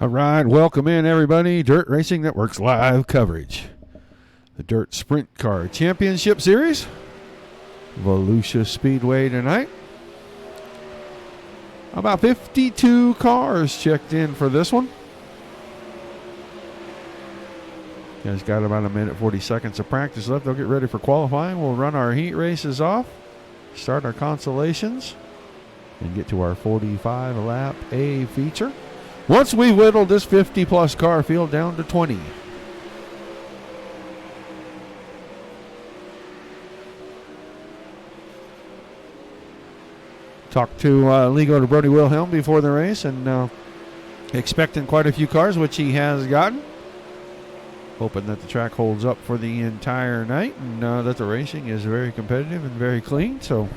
All right, welcome in everybody. Dirt Racing Network's live coverage. The Dirt Sprint Car Championship Series. Volusia Speedway tonight. About 52 cars checked in for this one. Guys got about a minute 40 seconds of practice left. They'll get ready for qualifying. We'll run our heat races off, start our consolations, and get to our 45 lap A feature. Once we whittled this 50-plus car field down to 20. Talked to Ligo to Brody Wilhelm before the race and expecting quite a few cars, which he has gotten. Hoping that the track holds up for the entire night and that the racing is very competitive and very clean. So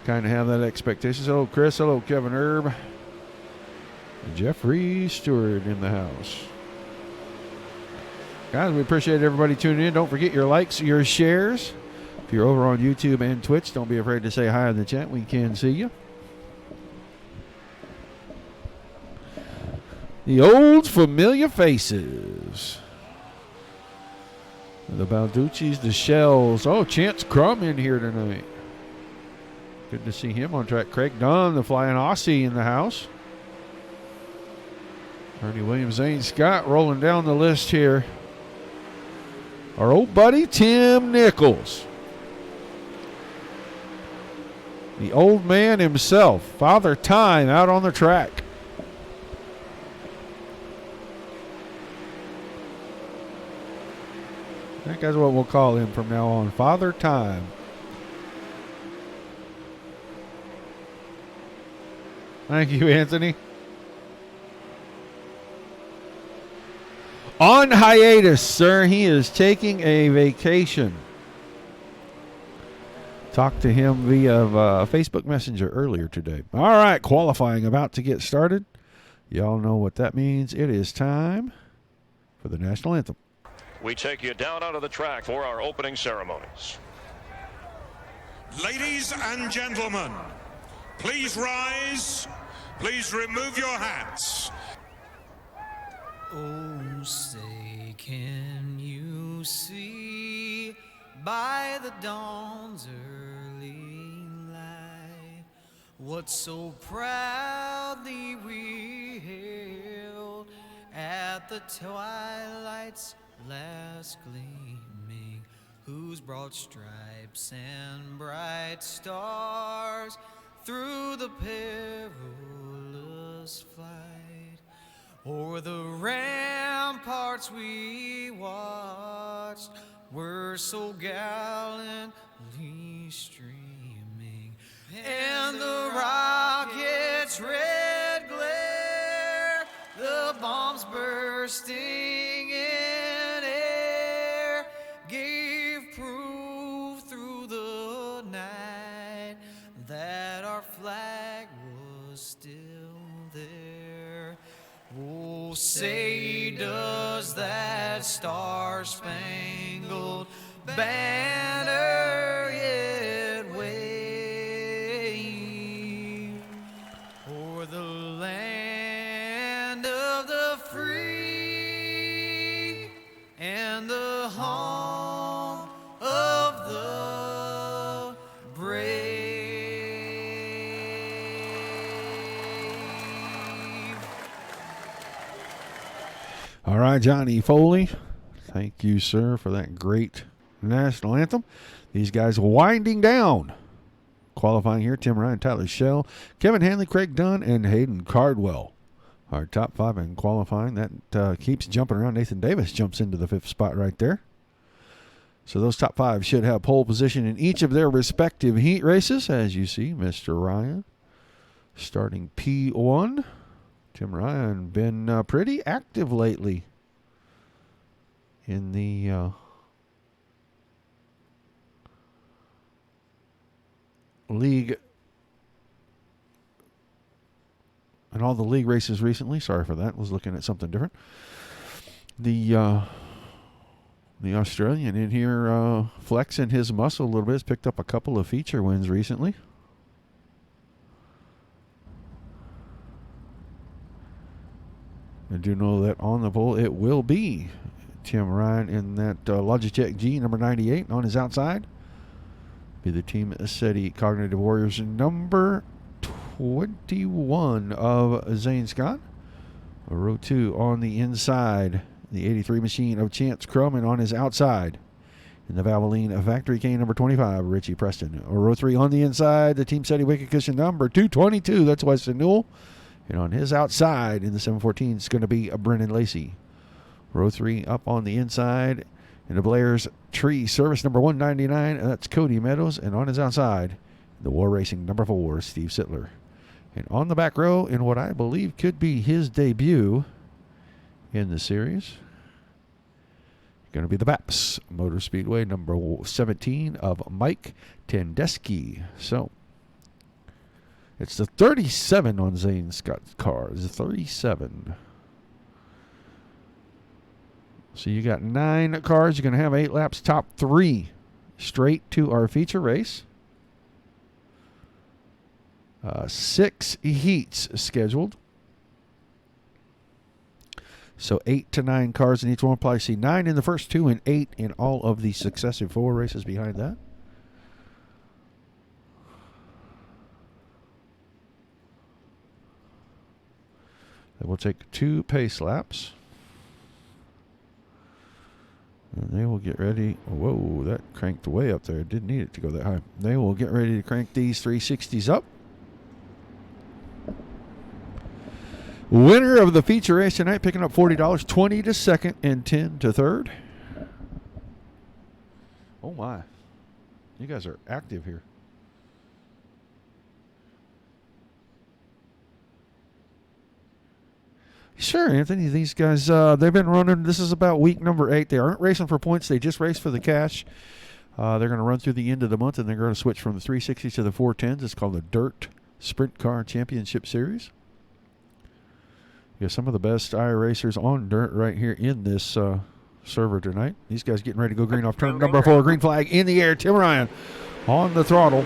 kind of have that expectation. Hello, Chris. Hello, Kevin Erb. Jeffrey Stewart in the house. Guys, we appreciate everybody tuning in. Don't forget your likes, your shares. If you're over on YouTube and Twitch, don't be afraid to say hi in the chat. We can see you. The old familiar faces. The Balducci's, the Shells. Oh, Chance Crum in here tonight. Good to see him on track. Craig Dunn, the Flying Aussie in the house. Ernie Williams, Zane Scott rolling down the list here. Our old buddy Tim Nichols. The old man himself, Father Time, out on the track. I think that's what we'll call him from now on, Father Time. Thank you, Anthony. On hiatus, sir. He is taking a vacation. Talked to him via Facebook Messenger earlier today. All right, qualifying about to get started. Y'all know what that means. It is time for the national anthem. We take you down onto the track for our opening ceremonies. Ladies and gentlemen, please rise. Please remove your hats. Oh, say, can you see by the dawn's early light what so proudly we hailed at the twilight's last gleaming, whose broad stripes and bright stars through the perilous flight o'er the ramparts we watched were so gallantly streaming, and the rocket's red glare, the bombs bursting in air, gave proof through the night that our flag was still there. Oh, say does that star-spangled banner yet wave o'er the land of the free and the home of the brave? All right, Johnny Foley. Thank you, sir, for that great national anthem. These guys winding down. Qualifying here, Tim Ryan, Tyler Schell, Kevin Hanley, Craig Dunn, and Hayden Cardwell. Our top five in qualifying. That keeps jumping around. Nathan Davis jumps into the fifth spot right there. So those top five should have pole position in each of their respective heat races. As you see, Mr. Ryan starting P1. Tim Ryan been pretty active lately in the league and all the league races recently. Sorry for that. Was looking at something different. The Australian in here flexing his muscle a little bit. Has picked up a couple of feature wins recently. I do know that on the pole it will be Tim Ryan in that Logitech G number 98 on his outside. Be the Team SETI Cognitive Warriors number 21 of Zane Scott. Row 2 on the inside. The 83 machine of Chance Crum, and on his outside in the Valvoline Factory Cane number 25, Richie Preston. Row 3 on the inside, the Team SETI Wicked Cushion number 222, that's Weston Newell. And on his outside in the 714 is going to be Brennan Lacey. Row 3 up on the inside in the Blair's Tree Service number 199, that's Cody Meadows. And on his outside, the War Racing number 4, Steve Sittler. And on the back row in what I believe could be his debut in the series, going to be the BAPS Motor Speedway number 17 of Mike Tandeschi. So it's the 37 on Zane Scott's car. It's the 37. So you got 9 cars. You're going to have 8 laps, top 3 straight to our feature race. 6 heats scheduled. So 8 to 9 cars in each one. We'll probably see 9 in the first 2 and 8 in all of the successive 4 races behind that. Then we'll take 2 pace laps. And they will get ready. Whoa, that cranked way up there. Didn't need it to go that high. They will get ready to crank these 360s up. Winner of the feature race tonight, picking up $40, 20 to second and 10 to third. Oh my, you guys are active here. Sure, Anthony. These guys, they've been running. This is about week number 8. They aren't racing for points. They just race for the cash. They're going to run through the end of the month, and they're going to switch from the 360s to the 410s. It's called the Dirt Sprint Car Championship Series. You got some of the best iRacers on dirt right here in this server tonight. These guys getting ready to go green off turn number 4. Green flag in the air. Tim Ryan on the throttle.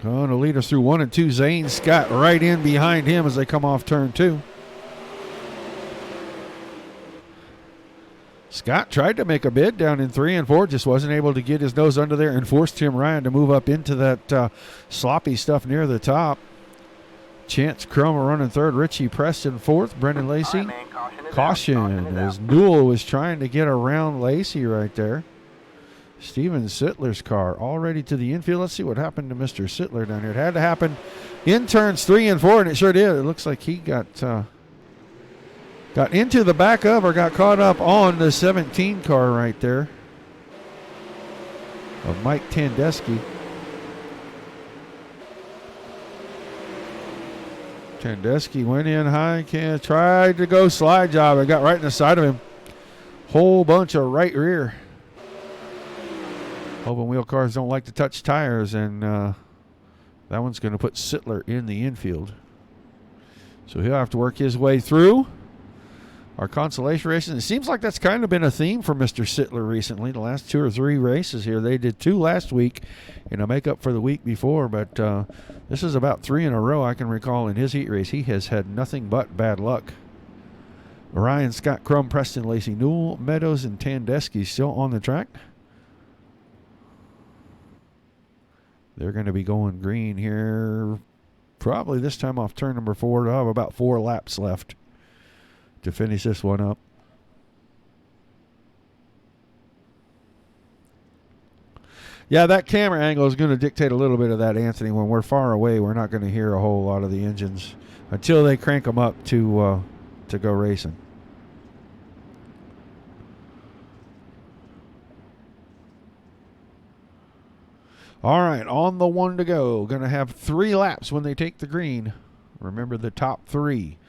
Going to lead us through 1 and 2. Zane Scott right in behind him as they come off turn 2. Scott tried to make a bid down in 3 and 4, just wasn't able to get his nose under there and forced Tim Ryan to move up into that sloppy stuff near the top. Chance Crum running third. Richie Preston fourth. Brendan Lacey. Caution as Newell was trying to get around Lacey right there. Steven Sittler's car all ready to the infield. Let's see what happened to Mr. Sittler down here. It had to happen in turns 3 and 4, and it sure did. It looks like he got into the back of or got caught up on the 17 car right there of Mike Tandeschi. Tandeschi went in high, tried to go slide job and got right in the side of him. Whole bunch of right rear. Open wheel cars don't like to touch tires, and that one's going to put Sittler in the infield. So he'll have to work his way through our consolation races. It seems like that's kind of been a theme for Mr. Sittler recently. The last 2 or 3 races here. They did 2 last week in a makeup for the week before, but this is about 3 in a row I can recall in his heat race. He has had nothing but bad luck. Ryan, Scott, Crum, Preston, Lacey, Newell, Meadows, and Tandeschi still on the track. They're going to be going green here probably this time off turn number 4. They'll have about 4 laps left to finish this one up. Yeah, that camera angle is going to dictate a little bit of that, Anthony. When we're far away, we're not going to hear a whole lot of the engines until they crank them up to go racing. All right, on the 1 to go. Going to have 3 laps when they take the green. Remember, the top 3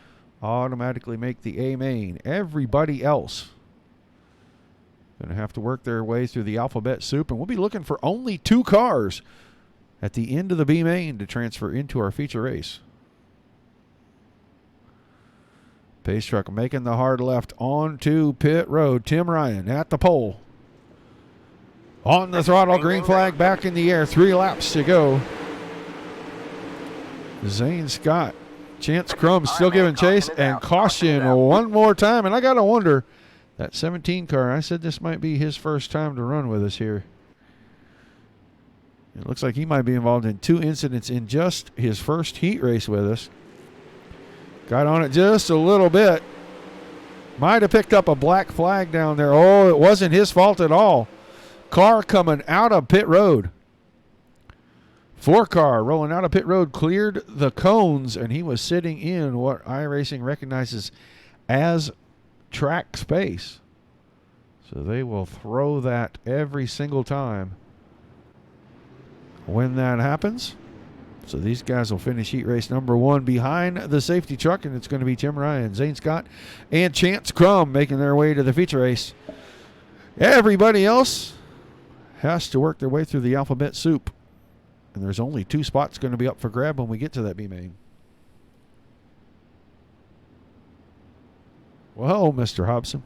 automatically make the A main. Everybody else going to have to work their way through the alphabet soup, and we'll be looking for only 2 cars at the end of the B main to transfer into our feature race. Pace truck making the hard left onto pit road. Tim Ryan at the pole. On the throttle, green flag back in the air. 3 laps to go. Zane Scott Chance Crum still giving chase and caution one more time. And I got to wonder, that 17 car, I said this might be his first time to run with us here. It looks like he might be involved in 2 incidents in just his first heat race with us. Got on it just a little bit. Might have picked up a black flag down there. Oh, it wasn't his fault at all. Car coming out of pit road. 4 car rolling out of pit road, cleared the cones, and he was sitting in what iRacing recognizes as track space. So they will throw that every single time when that happens. So these guys will finish heat race number 1 behind the safety truck, and it's going to be Tim Ryan, Zane Scott, and Chance Crum making their way to the feature race. Everybody else has to work their way through the alphabet soup. And there's only 2 spots going to be up for grab when we get to that B main. Well, Mr. Hobson.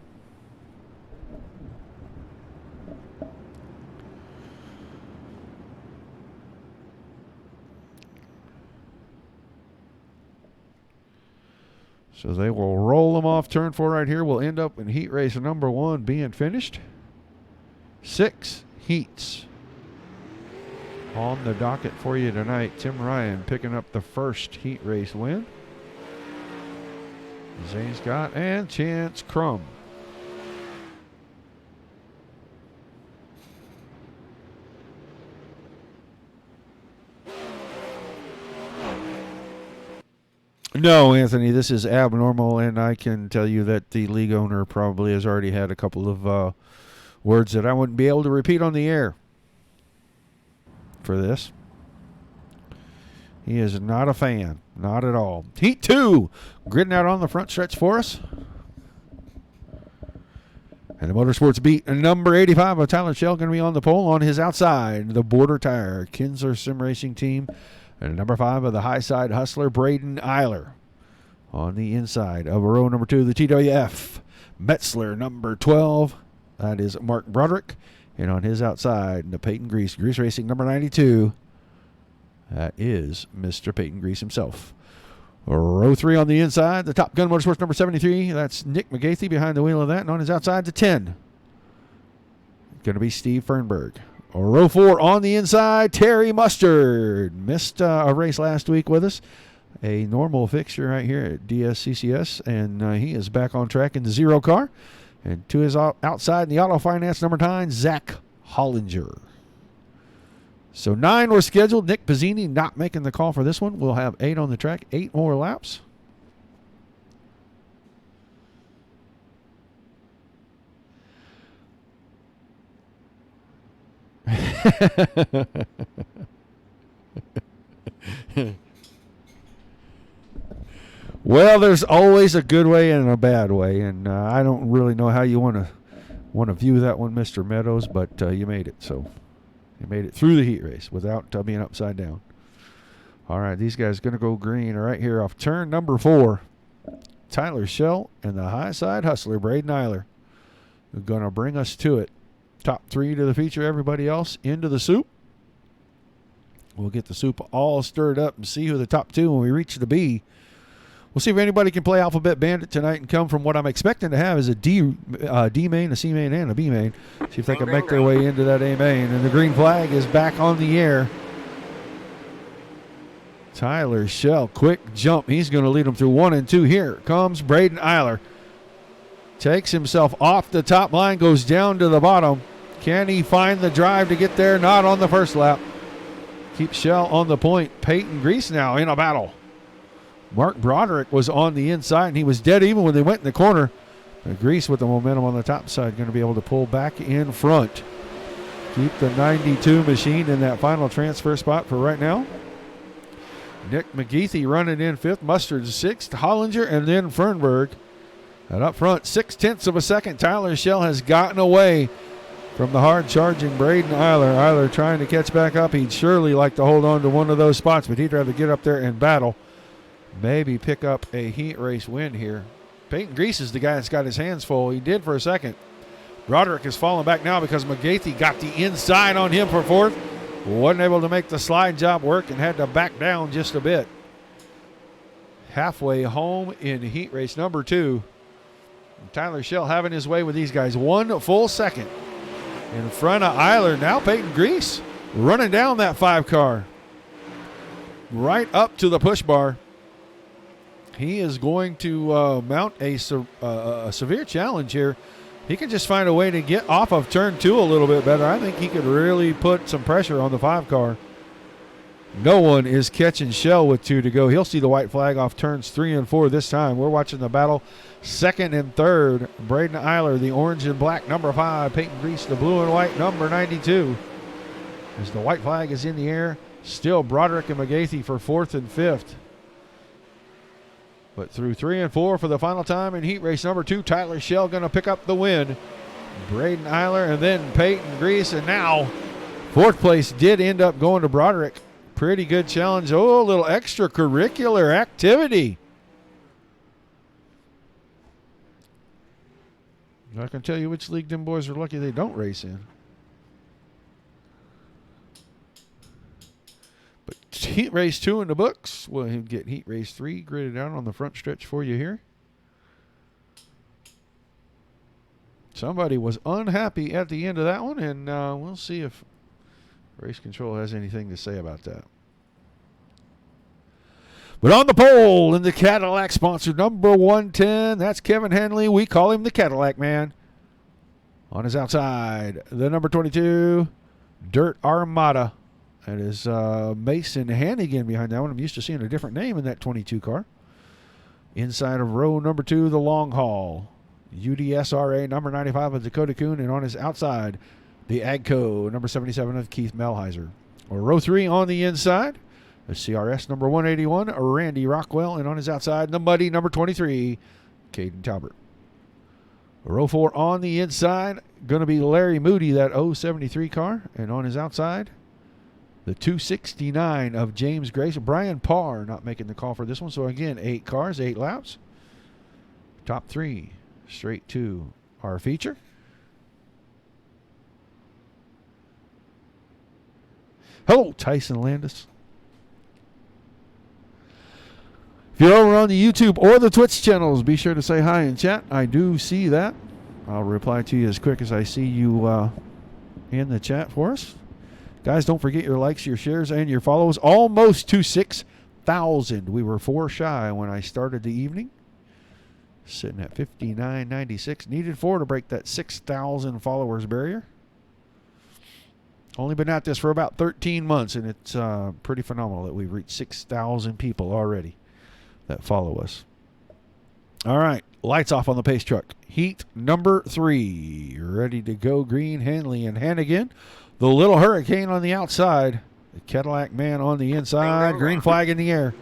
So they will roll them off turn 4 right here. We'll end up in heat race number 1 being finished. 6 heats on the docket for you tonight. Tim Ryan picking up the first heat race win. Zane Scott and Chance Crum. No, Anthony, this is abnormal, and I can tell you that the league owner probably has already had a couple of words that I wouldn't be able to repeat on the air for this. He is not a fan. Not at all. Heat 2. Gridding out on the front stretch for us. And the Motorsports beat number 85 of Tyler Shell going to be on the pole. On his outside, the Border Tire Kinsler Sim Racing Team. And number 5 of the High Side Hustler, Braden Eiler. On the inside of row number 2, the TWF Metzler, number 12. That is Mark Broderick. And on his outside, the Peyton Grease Racing, number 92. That is Mr. Peyton Grease himself. Row 3 on the inside, the Top Gun Motorsports, number 73. That's Nick McGathy behind the wheel of that. And on his outside, the 10. Going to be Steve Fernberg. Row 4 on the inside, Terry Mustard. Missed a race last week with us. A normal fixture right here at DSCCS. And he is back on track in the 0 car. And to his outside in the Auto Finance, number 9, Zach Hollinger. So 9 were scheduled. Nick Pizzini not making the call for this one. We'll have 8 on the track, 8 more laps. Well, there's always a good way and a bad way, and I don't really know how you want to view that one, Mr. Meadows, but you made it. So you made it through the heat race without being upside down. All right, these guys going to go green right here off turn number 4. Tyler Shell and the High Side Hustler, Braden Eiler, are going to bring us to it. Top 3 to the feature, everybody else into the soup. We'll get the soup all stirred up and see who the top 2 when we reach the B. We'll see if anybody can play Alphabet Bandit tonight and come from what I'm expecting to have is a D main, a C main, and a B main. See if they can make their way into that A main. And the green flag is back on the air. Tyler Shell, quick jump. He's going to lead them through 1 and 2. Here comes Braden Eiler. Takes himself off the top line, goes down to the bottom. Can he find the drive to get there? Not on the first lap. Keeps Shell on the point. Peyton Grease now in a battle. Mark Broderick was on the inside, and he was dead even when they went in the corner. Grease with the momentum on the top side, going to be able to pull back in front. Keep the 92 machine in that final transfer spot for right now. Nick McGeethy running in 5th, Mustard 6th, Hollinger, and then Fernberg. And up front, 0.6 of a second, Tyler Shell has gotten away from the hard-charging Braden Eiler. Eiler trying to catch back up. He'd surely like to hold on to one of those spots, but he'd rather get up there and battle. Maybe pick up a heat race win here. Peyton Grease is the guy that's got his hands full. He did for a second. Broderick is falling back now because McGathy got the inside on him for 4th. Wasn't able to make the slide job work and had to back down just a bit. halfway home in heat race number 2. And Tyler Schell having his way with these guys. 1 full second in front of Eiler. Now Peyton Grease running down that 5 car. Right up to the push bar. He is going to mount a severe challenge here. He can just find a way to get off of turn 2 a little bit better. I think he could really put some pressure on the 5 car. No one is catching Schell with 2 to go. He'll see the white flag off turns 3 and 4 this time. We're watching the battle. 2nd and 3rd, Braden Eiler, the orange and black, number 5. Peyton Grease, the blue and white, number 92. As the white flag is in the air, still Broderick and McGathy for 4th and 5th. But through 3 and 4 for the final time in heat race number 2, Tyler Schell going to pick up the win. Braden Eiler and then Peyton Grease, and now 4th place did end up going to Broderick. Pretty good challenge. Oh, a little extracurricular activity. I can tell you which league them boys are lucky they don't race in. But heat race 2 in the books. We'll get heat race 3 gridded out on the front stretch for you here. Somebody was unhappy at the end of that one, and we'll see if Race Control has anything to say about that. But on the pole in the Cadillac sponsor, number 110, that's Kevin Henley. We call him the Cadillac Man. On his outside, the number 22, Dirt Armada. That is Mason Hannigan behind that one. I'm used to seeing a different name in that 22 car. Inside of row number 2, the Long Haul. UDSRA number 95 of Dakota Kuhn, and on his outside, the Agco number 77 of Keith Melhiser. Row 3 on the inside, the CRS number 181, Randy Rockwell, and on his outside, the Muddy number 23, Caden Talbert. Row 4 on the inside, going to be Larry Moody, that 073 car, and on his outside, the 269 of James Grace. Brian Parr not making the call for this one. So again, 8 cars, 8 laps. Top 3 straight to our feature. Hello, Tyson Landis. If you're over on the YouTube or the Twitch channels, be sure to say hi in chat. I do see that. I'll reply to you as quick as I see you in the chat for us. Guys, don't forget your likes, your shares, and your follows. Almost to 6,000. We were 4 shy when I started the evening. Sitting at 59.96. Needed 4 to break that 6,000 followers barrier. Only been at this for about 13 months, and it's pretty phenomenal that we've reached 6,000 people already that follow us. All right, lights off on the pace truck. Heat number 3. Ready to go, Green, Hanley, and Hannigan. The Little Hurricane on the outside. The Cadillac Man on the inside. Green flag in the air.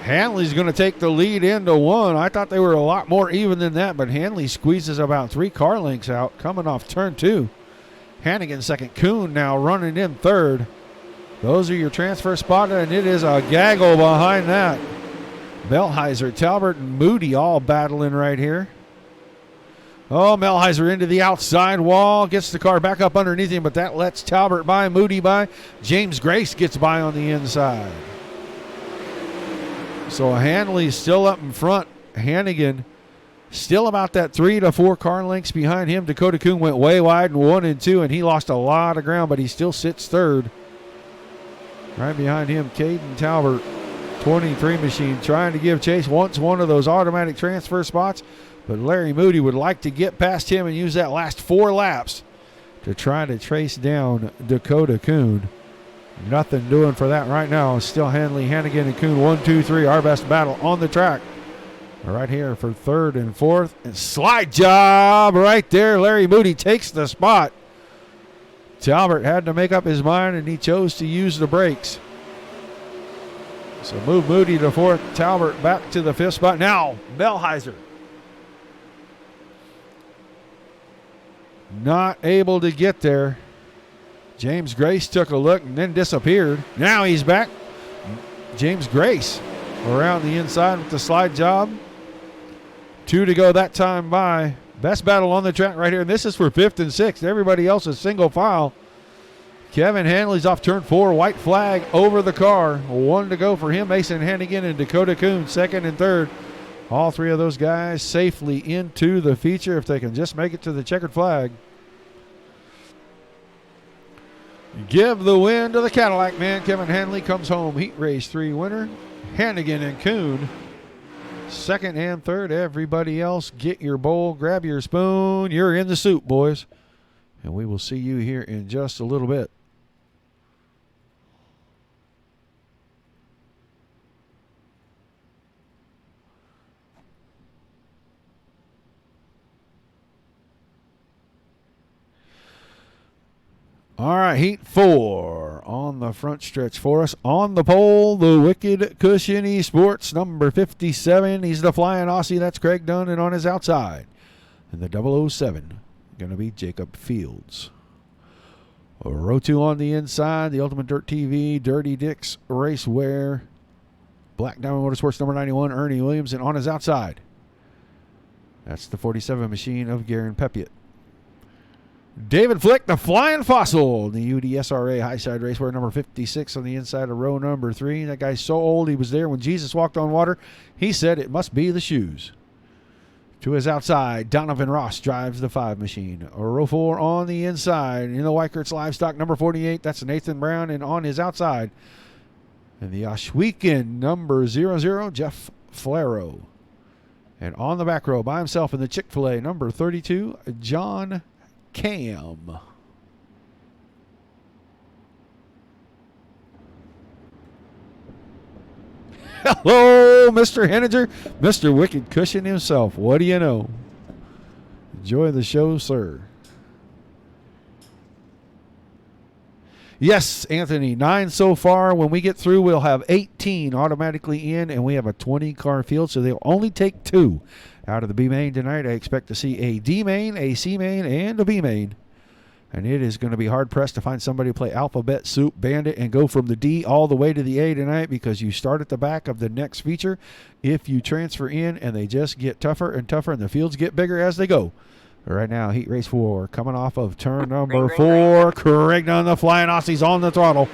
Hanley's going to take the lead into 1. I thought they were a lot more even than that, but Hanley squeezes about 3 car lengths out coming off turn 2. Hannigan second. Kuhn now running in 3rd. Those are your transfer spots, and it is a gaggle behind that. Melhiser, Talbert, and Moody all battling right here. Oh, Melhiser into the outside wall. Gets the car back up underneath him, but that lets Talbert by, Moody by. James Grace gets by on the inside. So Hanley's still up in front. Hannigan still about that 3 to 4 car lengths behind him. Dakota Kuhn went way wide in 1 and 2, and he lost a lot of ground, but he still sits 3rd. Right behind him, Caden Talbert, 23 machine, trying to give chase. Wants one of those automatic transfer spots, but Larry Moody would like to get past him and use that last 4 laps to try to trace down Dakota Kuhn. Nothing doing for that right now. Still Hanley, Hannigan, and Kuhn. 1, 2, 3. Our best battle on the track. Right here for 3rd and 4th. And slide job right there. Larry Moody takes the spot. Talbert had to make up his mind, and he chose to use the brakes. So move Moody to 4th. Talbert back to the 5th spot. Now, Melhiser. Not able to get there. James Grace took a look and then disappeared. Now he's back. James Grace around the inside with the slide job. 2 to go that time by. Best battle on the track right here. And this is for 5th and 6th. Everybody else is single file. Kevin Hanley's off turn 4. White flag over the car. 1 to go for him. Mason Hannigan and Dakota Kuhn, second and third. All three of those guys safely into the feature if they can just make it to the checkered flag. Give the win to the Cadillac man. Kevin Hanley comes home heat race 3 winner. Hannigan and Kuhn second and third. Everybody else, get your bowl, grab your spoon. You're in the soup, boys. And we will see you here in just a little bit. All right, heat 4 on the front stretch for us. On the pole, the Wicked Cushiony Sports, number 57. He's the flying Aussie. That's Craig Dunn. And on his outside, and the 007, going to be Jacob Fields. Row 2 on the inside, the Ultimate Dirt TV, Dirty Dicks Racewear, Black Diamond Motorsports, number 91, Ernie Williams. And on his outside, that's the 47 machine of Garen Pepiot. David Flick, the Flying Fossil, the UDSRA Highside Racewear, number 56 on the inside of row number 3. That guy's so old, he was there when Jesus walked on water. He said it must be the shoes. To his outside, Donovan Ross drives the 5 machine. Row 4 on the inside, in the Weikert's Livestock, number 48. That's Nathan Brown. And on his outside, and the Oshweekend, number 00, Jeff Flaro. And on the back row, by himself in the Chick-fil-A, number 32, John Cam. Hello, Mr. Henninger, Mr. Wicked Cushion himself. What do you know? Enjoy the show, sir. Yes, Anthony, 9 so far. When we get through, we'll have 18 automatically in, and we have a 20-car field, so they'll only take 2 out of the B main tonight. I expect to see a D main, a C main, and a B main. And it is going to be hard-pressed to find somebody to play Alphabet Soup Bandit and go from the D all the way to the A tonight, because you start at the back of the next feature. If you transfer in, and they just get tougher and tougher, and the fields get bigger as they go. Right now, heat race 4, coming off of turn number 4. Craig Dunn, the Flying Aussie's on the throttle.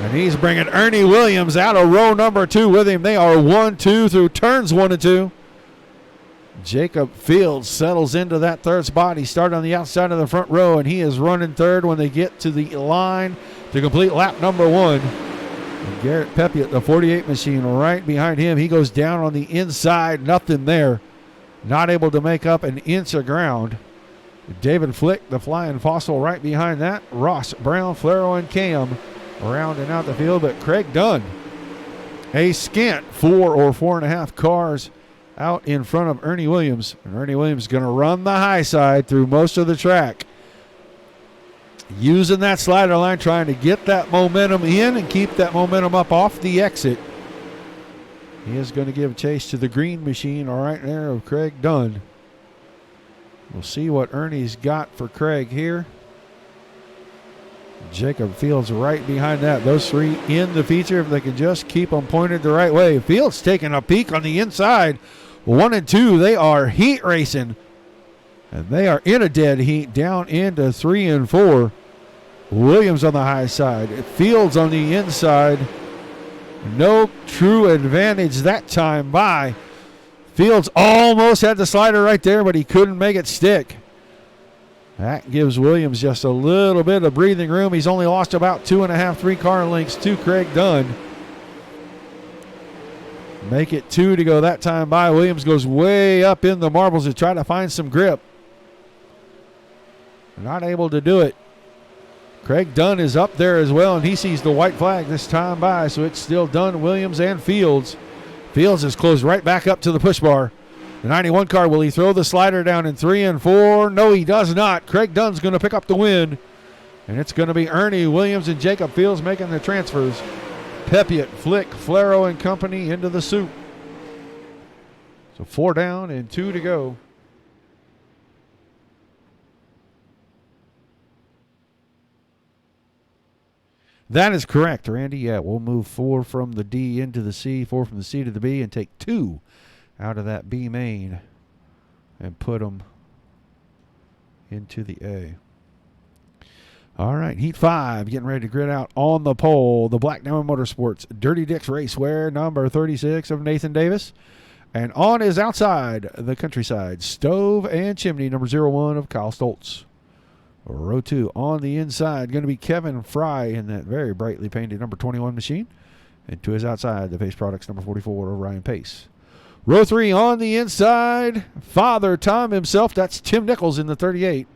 And he's bringing Ernie Williams out of row number 2 with him. They are 1-2 through turns 1 and 2. Jacob Fields settles into that third spot. He started on the outside of the front row, and he is running third when they get to the line to complete lap number 1. And Garrett Pepiot, the 48 machine, right behind him. He goes down on the inside. Nothing there. Not able to make up an inch of ground. David Flick, the Flying Fossil, right behind that. Ross, Brown, Flaro, and Cam rounding out the field. But Craig Dunn, a scant 4 or 4.5 cars out in front of Ernie Williams. And Ernie Williams is going to run the high side through most of the track, using that slider line, trying to get that momentum in and keep that momentum up off the exit. He is going to give chase to the green machine right there of Craig Dunn. We'll see what Ernie's got for Craig here. Jacob Fields right behind that. Those 3 in the feature if they can just keep them pointed the right way. Fields taking a peek on the inside. 1 and 2, they are heat racing. And they are in a dead heat down into 3 and 4. Williams on the high side. Fields on the inside. No true advantage that time by. Fields almost had the slider right there, but he couldn't make it stick. That gives Williams just a little bit of breathing room. He's only lost about 2.5, 3 car lengths to Craig Dunn. Make it 2 to go that time by. Williams goes way up in the marbles to try to find some grip. Not able to do it. Craig Dunn is up there as well, and he sees the white flag this time by, so it's still Dunn, Williams, and Fields. Fields is closed right back up to the push bar. The 91 car, will he throw the slider down in 3 and 4? No, he does not. Craig Dunn's going to pick up the win, and it's going to be Ernie Williams and Jacob Fields making the transfers. Pepiot, Flick, Flaro, and company into the soup. So 4 down and 2 to go. That is correct, Randy. Yeah, we'll move 4 from the D into the C, 4 from the C to the B, and take 2 out of that B main and put them into the A. All right, Heat 5 getting ready to grid out on the pole. The Black Diamond Motorsports Dirty Dicks Raceware, number 36 of Nathan Davis. And on his outside, the Countryside Stove and Chimney, number 01 of Kyle Stoltz. Row 2 on the inside, going to be Kevin Fry in that very brightly painted number 21 machine. And to his outside, the Pace Products, number 44 of Ryan Pace. Row 3 on the inside, Father Time himself. That's Tim Nichols in the 38.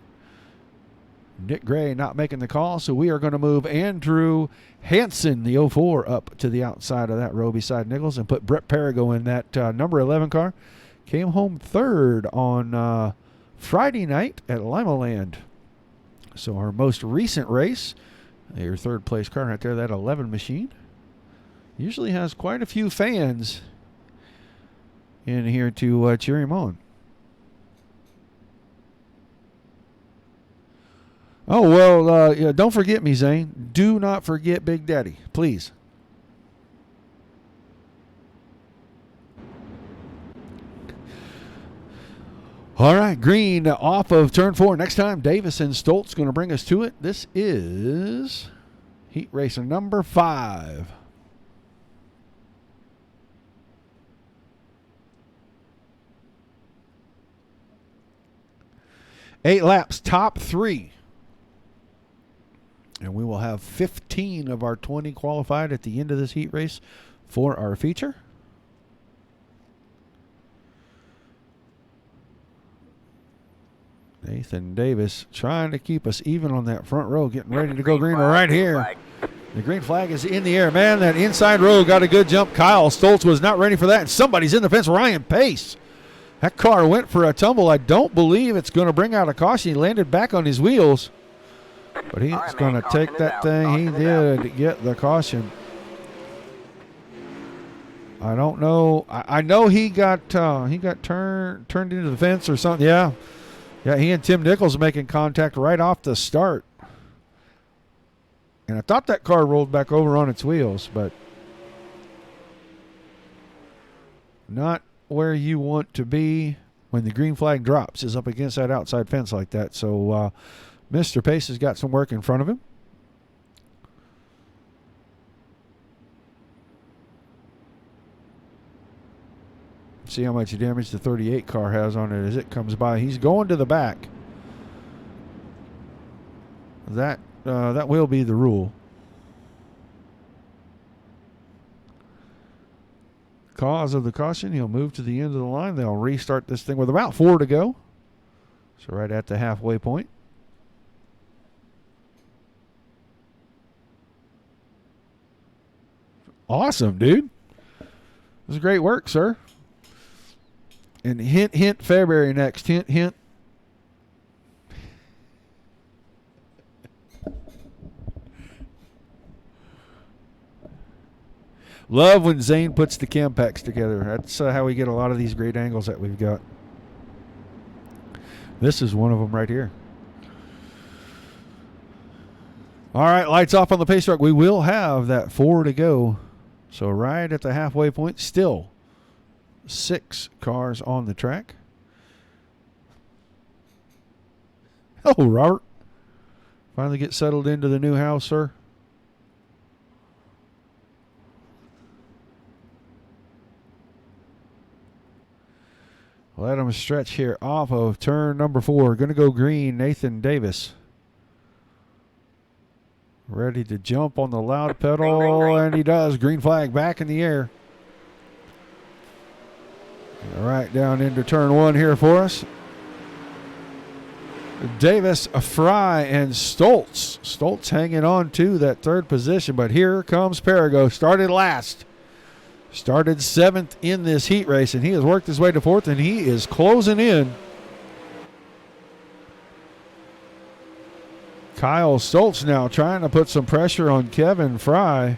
Nick Gray not making the call, so we are going to move Andrew Hansen, the 04, up to the outside of that row beside Nichols and put Brett Perigo in that number 11 car. Came home third on Friday night at Lima Land. So our most recent race, your third place car right there, that 11 machine, usually has quite a few fans in here to cheer him on. Oh, well, yeah, don't forget me, Zane. Do not forget Big Daddy, please. All right, green off of turn 4. Next time, Davis and Stoltz going to bring us to it. This is Heat Racer number 5. Eight laps, top 3. And we will have 15 of our 20 qualified at the end of this heat race for our feature. Nathan Davis trying to keep us even on that front row, getting ready to go green right here. The green flag is in the air. Man, that inside row got a good jump. Kyle Stoltz was not ready for that. And somebody's in the fence. Ryan Pace. That car went for a tumble. I don't believe it's going to bring out a caution. He landed back on his wheels. But he's going to take that thing. He did get the caution. I don't know. I know he got turned into the fence or something. Yeah. Yeah, he and Tim Nichols making contact right off the start. And I thought that car rolled back over on its wheels, but not where you want to be when the green flag drops, is up against that outside fence like that. So Mr. Pace has got some work in front of him. See how much damage the 38 car has on it as it comes by. He's going to the back. That will be the rule. Cause of the caution, he'll move to the end of the line. They'll restart this thing with about 4 to go. So right at the halfway point. Awesome, dude. This is great work, sir. And hint, hint, Fairbury next. Hint, hint. Love when Zane puts the cam packs together. That's how we get a lot of these great angles that we've got. This is one of them right here. All right, lights off on the pace truck. We will have that 4 to go. So right at the halfway point, still 6 cars on the track. Hello, Robert. Finally get settled into the new house, sir. Let him stretch here off of turn number 4. Going to go green, Nathan Davis. Ready to jump on the loud pedal, and he does. Green flag back in the air. All right, down into turn 1 here for us. Davis, Fry, and Stoltz. Stoltz hanging on to that 3rd position, but here comes Perigo. Started last. Started 7th in this heat race, and he has worked his way to 4th, and he is closing in. Kyle Stoltz now trying to put some pressure on Kevin Fry.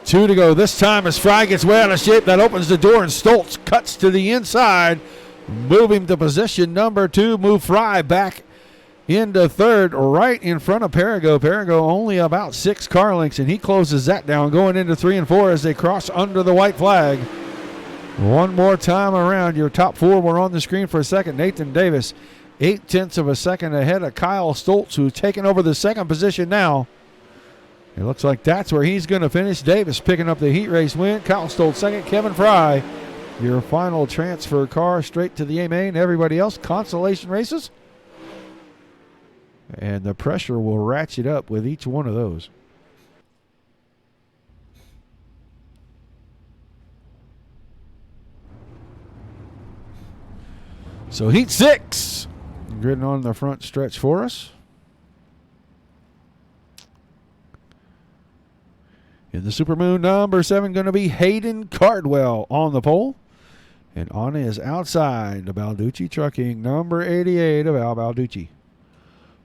2 to go this time as Fry gets way out of shape. That opens the door, and Stoltz cuts to the inside. Move him to position number 2. Move Fry back into 3rd, right in front of Perigo. Perigo only about 6 car lengths, and he closes that down, going into 3 and 4 as they cross under the white flag. One more time around. Your top 4 were on the screen for a second. Nathan Davis 8/10 of a second ahead of Kyle Stoltz, who's taking over the second position now. It looks like that's where he's going to finish. Davis picking up the heat race win. Kyle Stoltz second. Kevin Fry, your final transfer car straight to the A-Main. Everybody else, consolation races. And the pressure will ratchet up with each one of those. So heat 6, gridding on the front stretch for us. In the Supermoon, number 7 going to be Hayden Cardwell on the pole. And on his outside, the Balducci Trucking, number 88 of Al Balducci.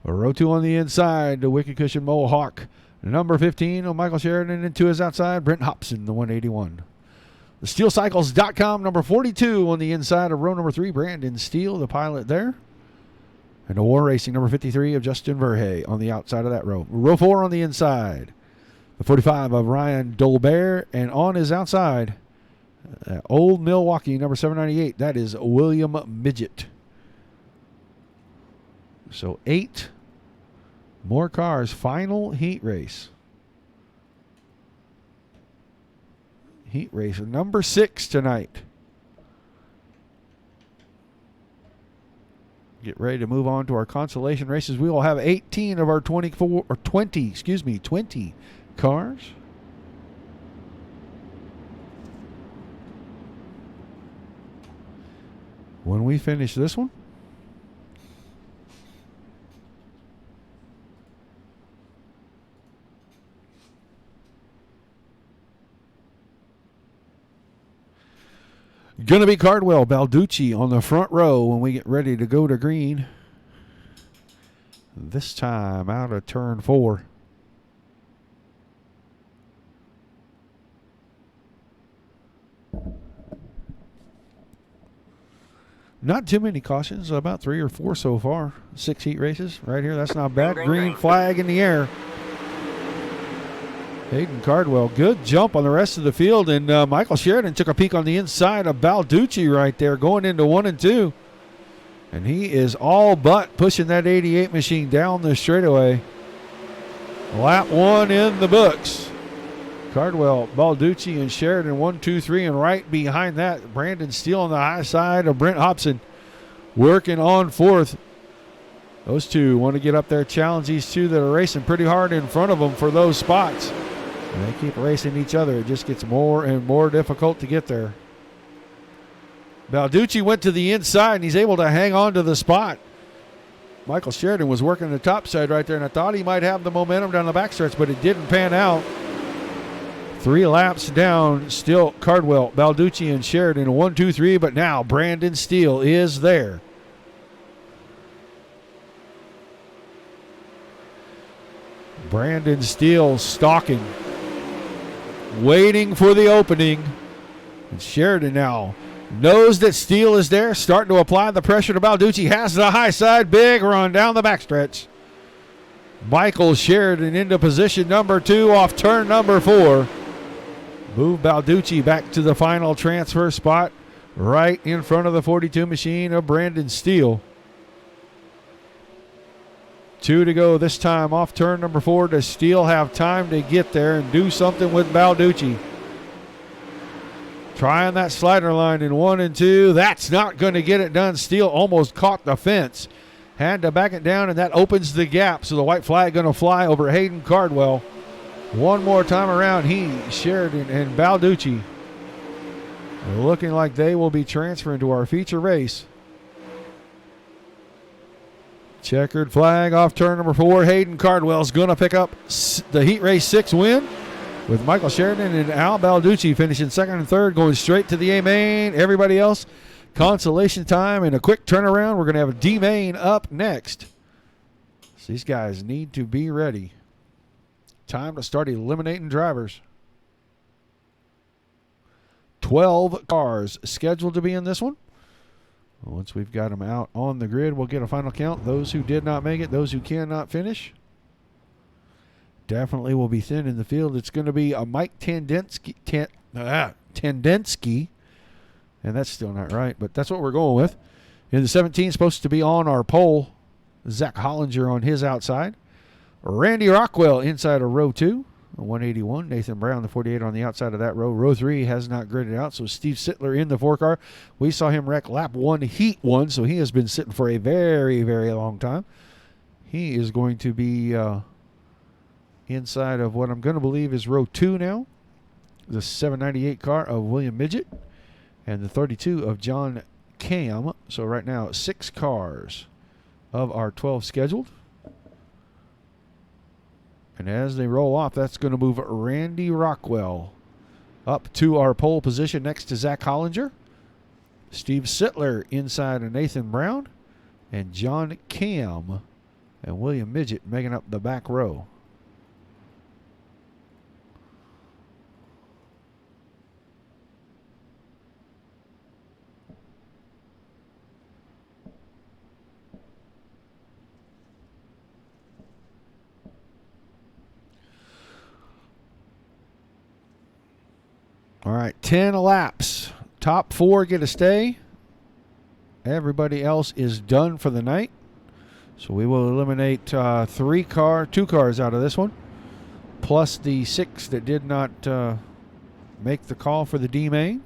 A row 2 on the inside, the Wicked Cushion Mohawk, number 15 of Michael Sheridan. And to his outside, Brent Hobson, the 181. The SteelCycles.com, number 42 on the inside of row number 3, Brandon Steele, the pilot there. And the War Racing, number 53 of Justin Verhey on the outside of that row. Row 4 on the inside, the 45 of Ryan Dolbear. And on his outside, Old Milwaukee, number 798, that is William Midget. So 8 more cars, final heat race. Heat race number 6 tonight. Get ready to move on to our consolation races. We will have 18 of our 20 cars. When we finish this one, going to be Cardwell, Balducci on the front row when we get ready to go to green. This time out of turn 4. Not too many cautions, about 3 or 4 so far. 6 heat races right here. That's not bad. Green flag in the air. Hayden Cardwell, good jump on the rest of the field. And Michael Sheridan took a peek on the inside of Balducci right there going into 1 and 2. And he is all but pushing that 88 machine down the straightaway. Lap 1 in the books. Cardwell, Balducci, and Sheridan 1, 2, 3, and right behind that, Brandon Steele on the high side of Brent Hobson working on 4th. Those two want to get up there, challenge these two that are racing pretty hard in front of them for those spots. And they keep racing each other. It just gets more and more difficult to get there. Balducci went to the inside, and he's able to hang on to the spot. Michael Sheridan was working the top side right there, and I thought he might have the momentum down the backstretch, but it didn't pan out. 3 laps down, still Cardwell, Balducci, and Sheridan 1, 2, 3, but now Brandon Steele is there. Brandon Steele stalking, waiting for the opening. And Sheridan now knows that Steele is there, starting to apply the pressure to Balducci. Has the high side, big run down the backstretch. Michael Sheridan into position number 2 off turn number 4. Move Balducci back to the final transfer spot right in front of the 42 machine of Brandon Steele. 2 to go this time off turn number 4. Does Steele have time to get there and do something with Balducci? Trying that slider line in 1 and 2. That's not going to get it done. Steele almost caught the fence. Had to back it down, and that opens the gap. So the white flag going to fly over Hayden Cardwell. One more time around, Sheridan, and Balducci looking like they will be transferring to our feature race. Checkered flag off turn number 4. Hayden Cardwell's going to pick up the Heat Race 6 win, with Michael Sheridan and Al Balducci finishing 2nd and 3rd, going straight to the A-Main. Everybody else, consolation time and a quick turnaround. We're going to have a D-Main up next. So these guys need to be ready. Time to start eliminating drivers. 12 cars scheduled to be in this one. Once we've got them out on the grid, we'll get a final count. Those who did not make it, those who cannot finish, definitely will be thin in the field. It's going to be a Mike Tendensky, and that's still not right, but that's what we're going with. In the 17, supposed to be on our pole, Zach Hollinger on his outside. Randy Rockwell inside of row 2, 181. Nathan Brown, the 48, on the outside of that row. Row 3 has not gridded out, so Steve Sittler in the 4 car. We saw him wreck lap 1, heat 1, so he has been sitting for a very, very long time. He is going to be inside of what I'm going to believe is row 2 now. The 798 car of William Midget and the 32 of John Cam. So right now, 6 cars of our 12 scheduled. And as they roll off, that's going to move Randy Rockwell up to our pole position next to Zach Hollinger. Steve Sittler inside of Nathan Brown. And John Cam and William Midget making up the back row. All right, 10 laps. Top 4 get a stay. Everybody else is done for the night. So we will eliminate 2 cars out of this one, plus the 6 that did not make the call for the D main.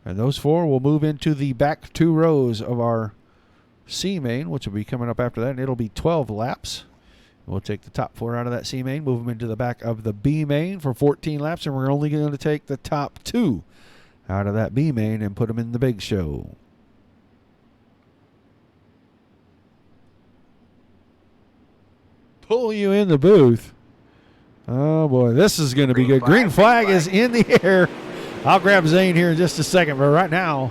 And those 4 will move into the back 2 rows of our C main, which will be coming up after that, and it'll be 12 laps. We'll take the top 4 out of that C main, move them into the back of the B main for 14 laps, and we're only going to take the top 2 out of that B main and put them in the big show. Pull you in the booth. Oh boy, this is going to be good. Green flag is in the air. I'll grab Zane here in just a second, but right now,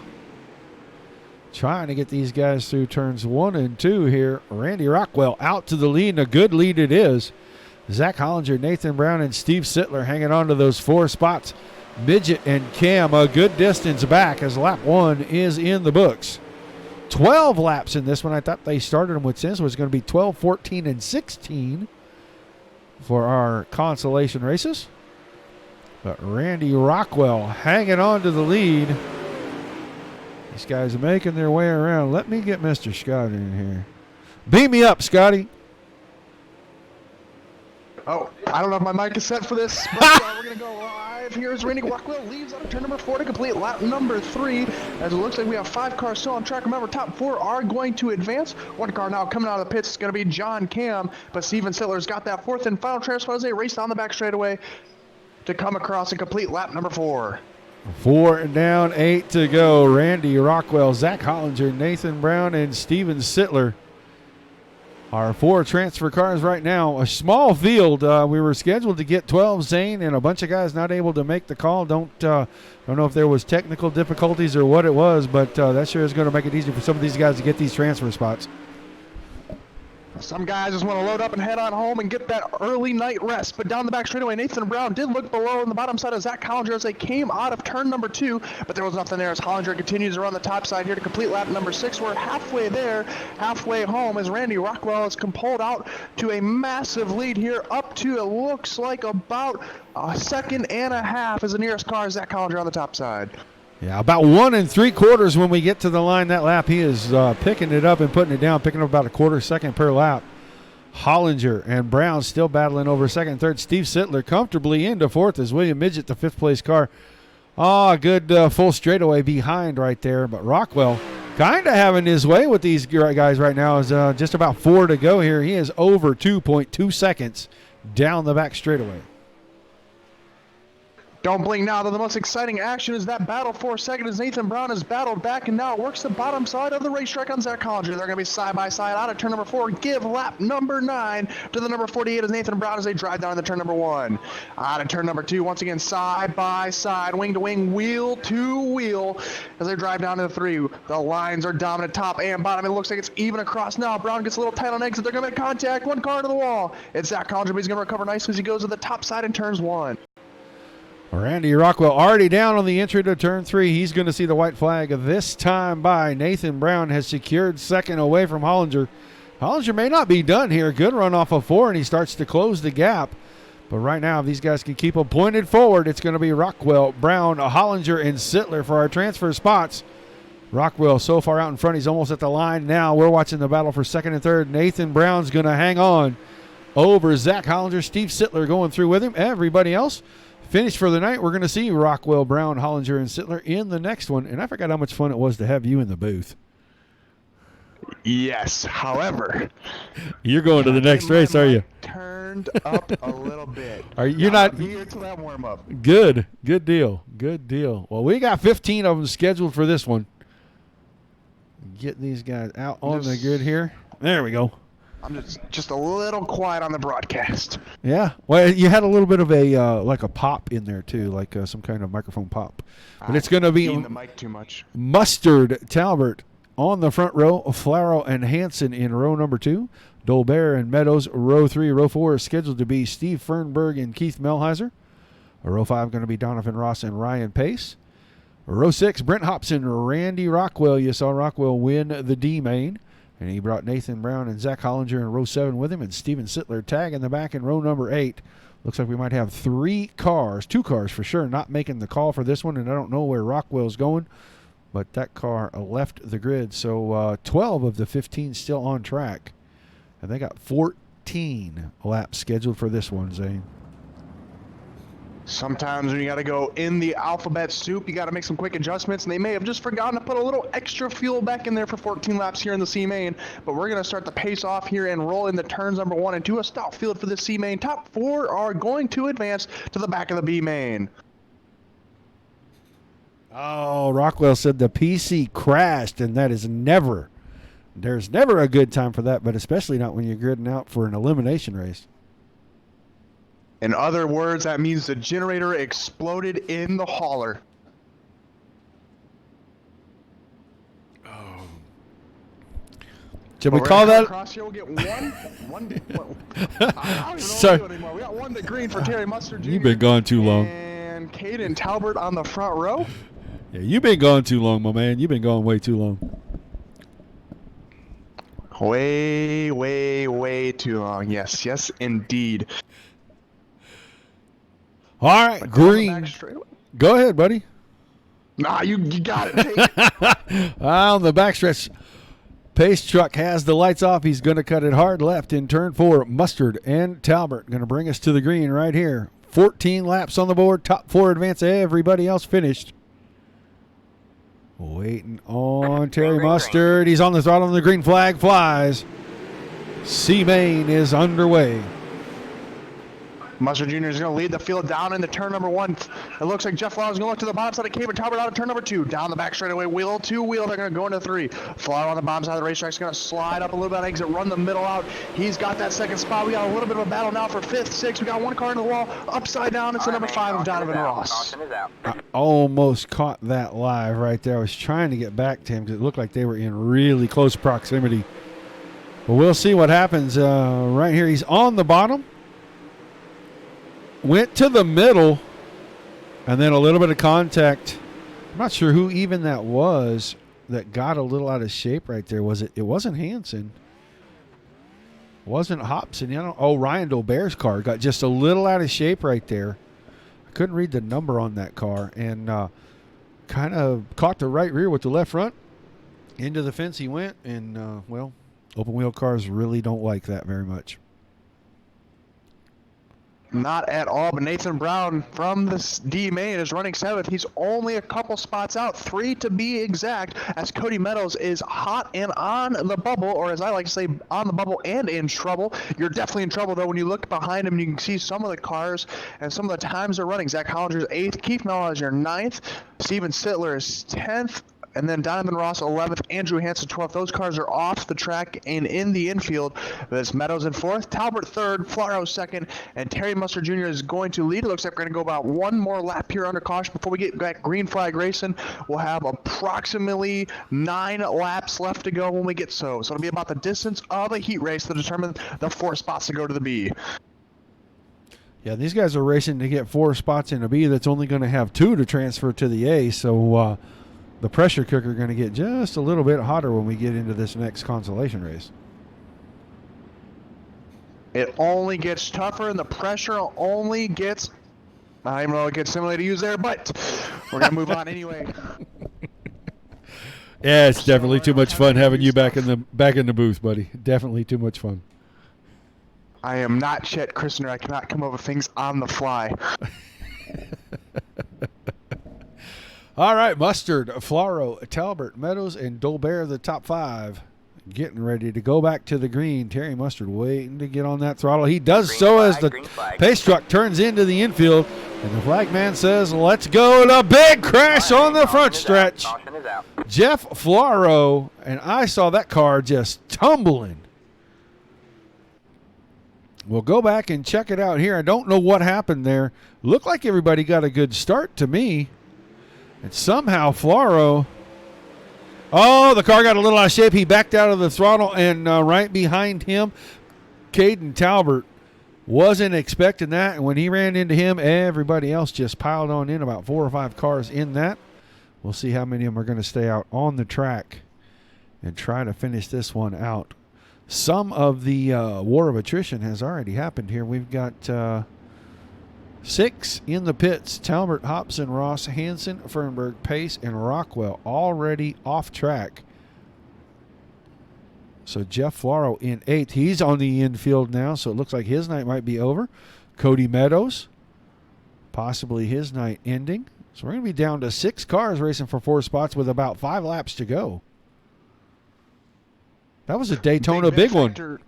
trying to get these guys through turns 1 and 2 here. Randy Rockwell out to the lead, and a good lead it is. Zach Hollinger, Nathan Brown, and Steve Sittler hanging on to those 4 spots. Midget and Cam a good distance back as lap 1 is in the books. 12 laps in this one. I thought they started them with 10, so it's going to be 12, 14, and 16 for our consolation races. But Randy Rockwell hanging on to the lead. These guys are making their way around. Let me get Mr. Scott in here. Beam me up, Scotty. Oh, I don't know if my mic is set for this, but we're going to go live. Here's Randy Rockwell, leaves out of turn number 4 to complete lap number 3. As it looks like we have 5 cars still on track. Remember, top 4 are going to advance. 1 car now coming out of the pits is going to be John Cam, but Steven Sittler's got that 4th and final transfer as they race down the back straightaway to come across and complete lap number 4. 4 down, 8 to go. Randy Rockwell, Zach Hollinger, Nathan Brown, and Steven Sittler. Our 4 transfer cars right now. A small field. We were scheduled to get 12, Zane, and a bunch of guys not able to make the call. Don't know if there was technical difficulties or what it was, but that sure is going to make it easier for some of these guys to get these transfer spots. Some guys just want to load up and head on home and get that early night rest. But down the back straightaway, Nathan Brown did look below on the bottom side of Zach Hollinger as they came out of turn number 2. But there was nothing there as Hollinger continues around the top side here to complete lap number 6. We're halfway there, halfway home as Randy Rockwell is pulled out to a massive lead here up to, it looks like, about a second and a half as the nearest car is Zach Hollinger on the top side. Yeah, about 1 3/4 when we get to the line that lap. He is picking it up and putting it down, picking up about a 1/4 second per lap. Hollinger and Brown still battling over second and third. Steve Sittler comfortably into 4th as William Midget, the 5th place car. A good full straightaway behind right there. But Rockwell kind of having his way with these guys right now. Is just about 4 to go here. He is over 2.2 seconds down the back straightaway. Don't blink now, though the most exciting action is that battle for second as Nathan Brown has battled back and now works the bottom side of the racetrack on Zach Hollinger. They're going to be side by side out of turn number 4. Give lap number 9 to the number 48 as Nathan Brown as they drive down to turn number 1. Out of turn number 2, once again side by side, wing to wing, wheel to wheel as they drive down to the 3. The lines are dominant top and bottom. It looks like it's even across now. Brown gets a little tight on exit. They're going to make contact. 1 car to the wall. It's Zach Hollinger, but he's going to recover nicely as he goes to the top side in turns 1. Randy Rockwell already down on the entry to turn 3. He's going to see the white flag this time by. Nathan Brown has secured second away from Hollinger. Hollinger may not be done here. Good run off of 4, and he starts to close the gap. But right now, if these guys can keep them pointed forward, it's going to be Rockwell, Brown, Hollinger, and Sittler for our transfer spots. Rockwell so far out in front, he's almost at the line now. We're watching the battle for second and third. Nathan Brown's going to hang on over Zach Hollinger. Steve Sittler going through with him. Everybody else finished for the night. We're going to see Rockwell, Brown, Hollinger, and Sittler in the next one. And I forgot how much fun it was to have you in the booth. Yes. However, you're going to the next race, are you? Turned up a little bit. Are you not here to that warm up? Good deal. Well, we got 15 of them scheduled for this one. Get these guys out on the grid here. There we go. I'm just a little quiet on the broadcast. Yeah. Well, you had a little bit of a like a pop in there too, like some kind of microphone pop. But it's going to be the mic too much. Mustard, Talbert on the front row, Flaro and Hansen in row number 2. Dolbear and Meadows, row 3. Row 4 is scheduled to be Steve Fernberg and Keith Melheiser. Row 5 going to be Donovan Ross and Ryan Pace. Row 6, Brent Hobson, Randy Rockwell. You saw Rockwell win the D main, and he brought Nathan Brown and Zach Hollinger in row 7 with him, and Steven Sittler tag in the back in row number 8. Looks like we might have 2 cars for sure, not making the call for this one, and I don't know where Rockwell's going, but that car left the grid. So 12 of the 15 still on track, and they got 14 laps scheduled for this one, Zane. Sometimes when you got to go in the alphabet soup, you got to make some quick adjustments, and they may have just forgotten to put a little extra fuel back in there for 14 laps here in the C main. But we're going to start the pace off here and roll into turns number 1 and 2. A stout field for the C main. Top 4 are going to advance to the back of the B main. Oh, Rockwell said the PC crashed, and that is there's never a good time for that, but especially not when you're gridding out for an elimination race. In other words, that means the generator exploded in the hauler. Should we call that? Across here, we'll get one. I don't even Sorry. know anymore. We got 1 to green for Terry Mustard Jr. You've been gone too long. And Caden Talbert on the front row. Yeah, you've been gone too long, my man. You've been gone way too long. Way too long. Yes, indeed. All right, green. Go ahead, buddy. Nah, you got it. Take it. On the backstretch, Pace truck has the lights off. He's going to cut it hard left in turn 4. Mustard and Talbert going to bring us to the green right here. 14 laps on the board. Top 4 advance. Everybody else finished. Waiting on Terry Mustard. He's on the throttle and the green flag flies. C main is underway. Mustard Jr. is going to lead the field down into turn number 1. It looks like Jeff Flower is going to look to the bottom side of Caden Talbot out of turn number 2. Down the back straightaway, wheel to wheel. They're going to go into 3. Flower on the bottom side of the racetrack is going to slide up a little bit on exit, run the middle out. He's got that second spot. We got a little bit of a battle now for 5th, 6th. We got 1 car into the wall. Upside down, it's the number 5 of Donovan Ross. I almost caught that live right there. I was trying to get back to him because it looked like they were in really close proximity. But we'll see what happens right here. He's on the bottom. Went to the middle, and then a little bit of contact. I'm not sure who even that was that got a little out of shape right there. Was it? It wasn't Hansen. Wasn't Hobson. Ryan Dolbear's car got just a little out of shape right there. I couldn't read the number on that car, and kind of caught the right rear with the left front. Into the fence he went, and, open wheel cars really don't like that very much. Not at all, but Nathan Brown from the D main is running 7th. He's only a couple spots out, 3 to be exact, as Cody Meadows is hot and on the bubble, or as I like to say, on the bubble and in trouble. You're definitely in trouble, though, when you look behind him and you can see some of the cars and some of the times they're running. Zach Hollinger's 8th, Keith Melheiser 9th, Steven Sittler is 10th, and then Donovan Ross 11th, Andrew Hansen 12th. Those cars are off the track and in the infield. That's Meadows in 4th, Talbot 3rd, Flaro 2nd, and Terry Mustard Jr. is going to lead. It looks like we're going to go about 1 more lap here under caution before we get back green flag racing. We'll have approximately 9 laps left to go when we get so. So it'll be about the distance of a heat race to determine the 4 spots to go to the B. Yeah, these guys are racing to get 4 spots in a B that's only going to have 2 to transfer to the A, so the pressure cooker going to get just a little bit hotter when we get into this next consolation race. It only gets tougher, and the pressure only gets. I don't even know what gets similar to use there, but we're gonna move on anyway. Yeah, it's definitely too much fun having you back in the booth, buddy. Definitely too much fun. I am not Chet Christner. I cannot come up with things on the fly. All right, Mustard, Floro, Talbert, Meadows, and Dolbear, the top 5, getting ready to go back to the green. Terry Mustard waiting to get on that throttle. He does Green so flag, as the green flag. pace truck turns into the infield, and the flag man says, let's go. And a big crash on the front stretch. Caution is out. Jeff Floro, and I saw that car just tumbling. We'll go back and check it out here. I don't know what happened there. Looked like everybody got a good start to me. And somehow Floro, the car got a little out of shape. He backed out of the throttle, and right behind him, Caden Talbert wasn't expecting that. And when he ran into him, everybody else just piled on in, about 4 or 5 cars in that. We'll see how many of them are going to stay out on the track and try to finish this one out. Some of the war of attrition has already happened here. We've got 6 in the pits. Talbert, Hobson, Ross, Hansen, Fernberg, Pace, and Rockwell already off track. So Jeff Floro in 8th. He's on the infield now, so it looks like his night might be over. Cody Meadows, possibly his night ending. So we're going to be down to 6 cars racing for 4 spots with about 5 laps to go. That was a Daytona big one.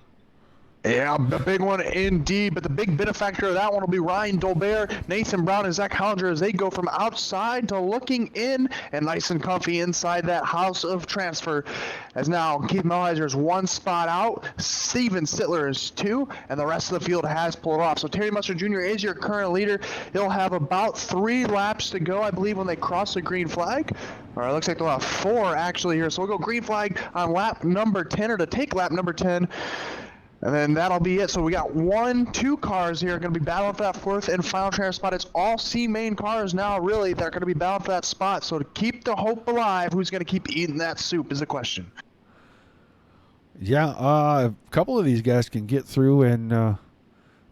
Yeah, a big one indeed, but the big benefactor of that one will be Ryan Dolbear, Nathan Brown, and Zach Hollinger as they go from outside to looking in and nice and comfy inside that house of transfer. As now Keith Melhiser is 1 spot out, Steven Sittler is 2, and the rest of the field has pulled off. So Terry Mustard Jr. is your current leader. He'll have about 3 laps to go, I believe, when they cross the green flag. All right, it looks like they'll have 4 actually here. So we'll go green flag on lap number 10, or to take lap number 10. And then that'll be it. So we got 2 cars here going to be battling for that 4th and final transfer spot. It's all C-main cars now, really, that are going to be battling for that spot. So to keep the hope alive, who's going to keep eating that soup is the question. Yeah, a couple of these guys can get through and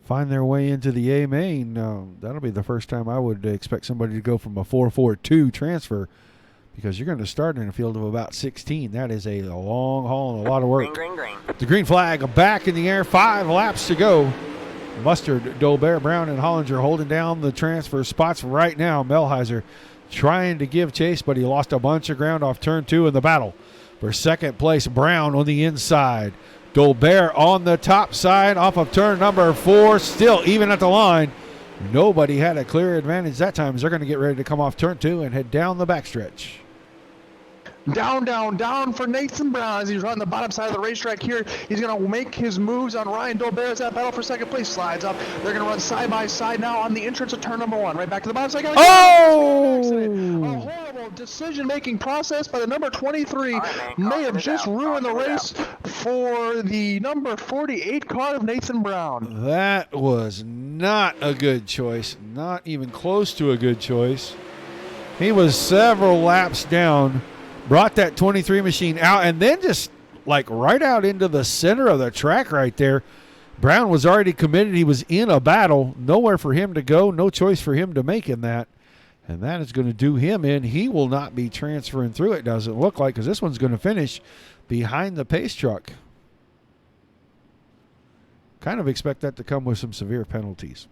find their way into the A-main. That'll be the first time I would expect somebody to go from a 4-4-2 transfer, because you're going to start in a field of about 16. That is a long haul and a lot of work. Green, green, green. The green flag back in the air. 5 laps to go. Mustard, Dolbear, Brown, and Hollinger holding down the transfer spots right now. Melhiser trying to give chase, but he lost a bunch of ground off turn 2 in the battle. For second place, Brown on the inside. Dolbear on the top side off of turn number 4. Still even at the line. Nobody had a clear advantage that time, as they're going to get ready to come off turn 2 and head down the backstretch. Down, down, down for Nathan Brown as he's running the bottom side of the racetrack here. He's going to make his moves on Ryan Dolbear as that battle for second place slides up. They're going to run side by side now on the entrance of turn number 1. Right back to the bottom side. A horrible decision-making process by the number 23 may have just ruined the race for the number 48 car of Nathan Brown. That was not a good choice. Not even close to a good choice. He was several laps down. Brought that 23 machine out, and then just like right out into the center of the track right there. Brown was already committed. He was in a battle. Nowhere for him to go. No choice for him to make in that. And that is going to do him in. He will not be transferring through, it doesn't look like, because this one's going to finish behind the pace truck. Kind of expect that to come with some severe penalties.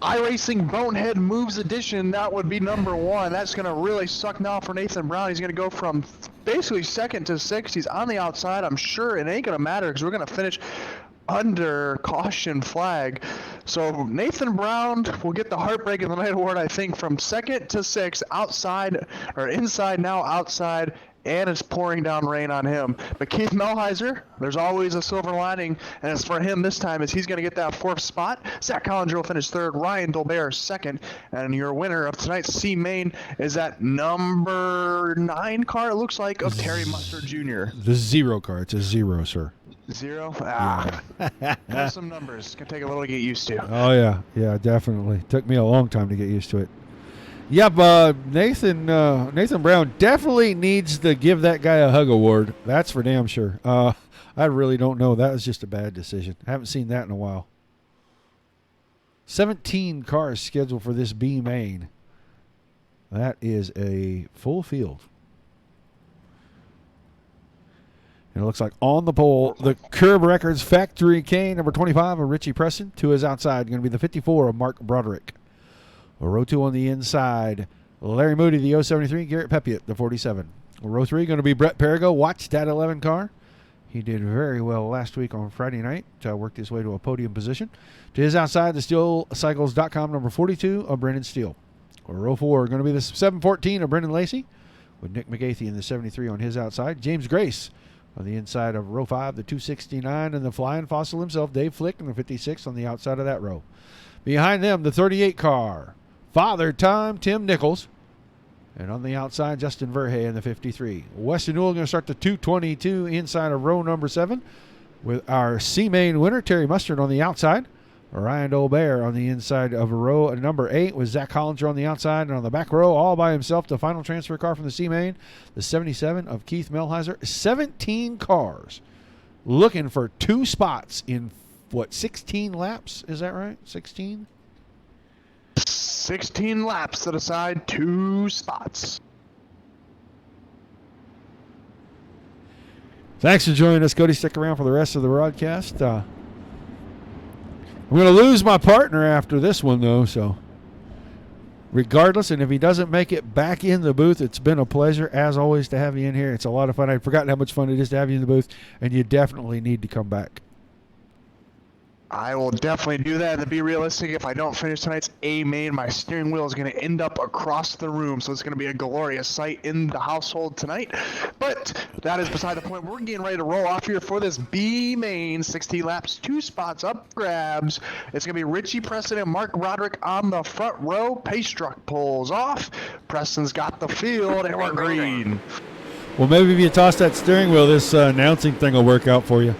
iRacing Bonehead Moves Edition, that would be number 1. That's going to really suck now for Nathan Brown. He's going to go from basically 2nd to 6th. He's on the outside. I'm sure it ain't going to matter because we're going to finish under caution flag. So Nathan Brown will get the Heartbreak of the Night award, I think, from 2nd to 6th, outside, or inside now, outside, and it's pouring down rain on him. But Keith Melhiser, there's always a silver lining, and it's for him this time, as he's going to get that 4th spot. Zach Hollinger will finish 3rd, Ryan Dolbear 2nd, and your winner of tonight's C-Main is that number 9 car, it looks like, of Terry Mustard Jr. The 0 car. It's a 0, sir. 0? Yeah. There's some numbers. Can take a little to get used to. Oh, yeah. Yeah, definitely. Took me a long time to get used to it. Yep, Nathan Brown definitely needs to give that guy a hug award. That's for damn sure. I really don't know. That was just a bad decision. I haven't seen that in a while. 17 cars scheduled for this B main. That is a full field. And it looks like on the pole, the Curb Records Factory K, number 25 of Richie Preston. To his outside, going to be the 54 of Mark Broderick. Row 2 on the inside, Larry Moody, the 073, Garrett Pepiot, the 47. Row 3 going to be Brett Perigo. Watch that 11 car. He did very well last week on Friday night. Worked his way to a podium position. To his outside, the SteelCycles.com number 42 of Brendan Steele. Row 4 going to be the 714 of Brendan Lacey, with Nick McGathey in the 73 on his outside. James Grace on the inside of row 5, the 269, and the flying fossil himself, Dave Flick, in the 56 on the outside of that row. Behind them, the 38 car, Father Time, Tim Nichols. And on the outside, Justin Verhey in the 53. Weston Newell going to start the 222 inside of row number 7 with our C-Main winner, Terry Mustard, on the outside. Ryan Dolbear on the inside of row number 8 with Zach Hollinger on the outside. And on the back row, all by himself, the final transfer car from the C-Main, the 77 of Keith Melheiser. 17 cars looking for 2 spots in, 16 laps? Is that right? 16? 16 laps to decide 2 spots. Thanks for joining us, Cody. Stick around for the rest of the broadcast. I'm going to lose my partner after this one, though, so regardless, and if he doesn't make it back in the booth, it's been a pleasure, as always, to have you in here. It's a lot of fun. I'd forgotten how much fun it is to have you in the booth, and you definitely need to come back. I will definitely do that. To be realistic, if I don't finish tonight's A main, my steering wheel is going to end up across the room. So it's going to be a glorious sight in the household tonight. But that is beside the point. We're getting ready to roll off here for this B main. 16 laps, 2 spots up grabs. It's going to be Richie Preston and Mark Roderick on the front row. Pace truck pulls off. Preston's got the field, and we're green. Well, maybe if you toss that steering wheel, this announcing thing will work out for you.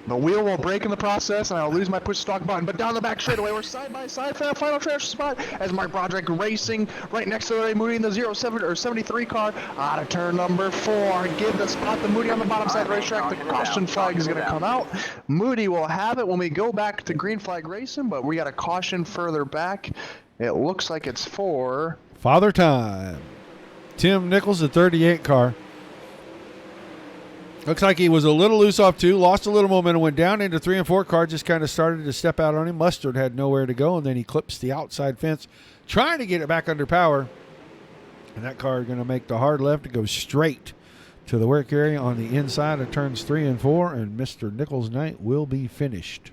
The wheel will break in the process, and I'll lose my push stop button. But down the back straightaway, we're side by side for that final transfer spot as Mark Broderick racing right next to Ray Moody in the 07 or 73 car out of turn number 4. Give the spot to Moody on the bottom side of the racetrack. The caution flag is going to come out. Moody will have it when we go back to green flag racing, but we got a caution further back. It looks like it's for Father Time. Tim Nichols, the 38 car. Looks like he was a little loose off 2, lost a little momentum, went down into 3 and 4 car, just kind of started to step out on him. Mustard had nowhere to go, and then he clips the outside fence, trying to get it back under power. And that car is going to make the hard left to go straight to the work area on the inside of turns 3 and 4, and Mr. Nichols' night will be finished.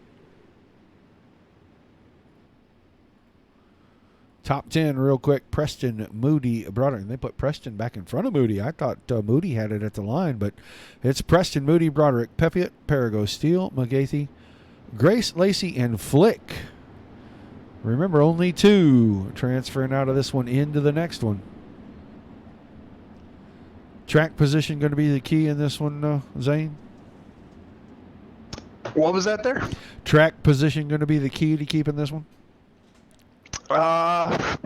Top 10 real quick. Preston, Moody, Broderick. They put Preston back in front of Moody. I thought Moody had it at the line, but it's Preston, Moody, Broderick, Pepiot, Perigo, Steele, McGathey, Grace, Lacey, and Flick. Remember, only 2 transferring out of this one into the next one. Track position going to be the key in this one, Zane? What was that there? Track position going to be the key to keeping this one?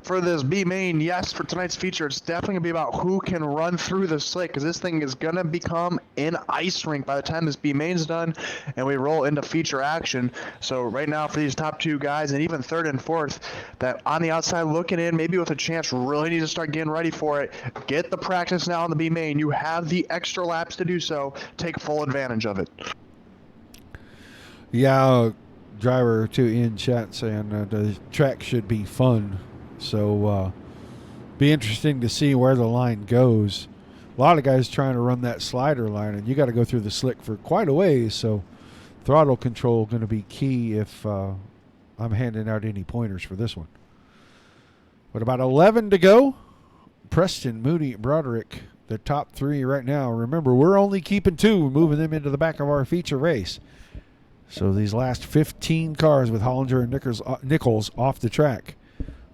For this B main, yes, for tonight's feature, it's definitely going to be about who can run through the slick, because this thing is going to become an ice rink by the time this B main's done and we roll into feature action. So right now for these top 2 guys, and even 3rd and 4th, that on the outside looking in, maybe with a chance, really need to start getting ready for it. Get the practice now on the B main. You have the extra laps to do so. Take full advantage of it. Yeah, driver 2 in chat saying the track should be fun, so be interesting to see where the line goes. A lot of guys trying to run that slider line, and you got to go through the slick for quite a ways, so throttle control going to be key if I'm handing out any pointers for this one. With about 11 to go, Preston, Moody, Broderick, the top 3 right now. Remember, we're only keeping 2, moving them into the back of our feature race. So these last 15 cars with Hollinger and Nichols off the track,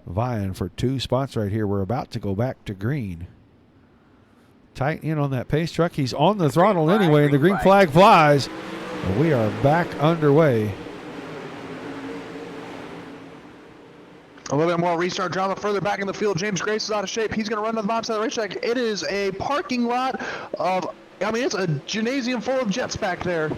vying for 2 spots right here. We're about to go back to green. Tight in on that pace truck. He's on the throttle anyway, and the green flag flies. And we are back underway. A little bit more restart drama further back in the field. James Grace is out of shape. He's going to run to the bottom side of the racetrack. It is a parking lot of, it's a gymnasium full of jets back there.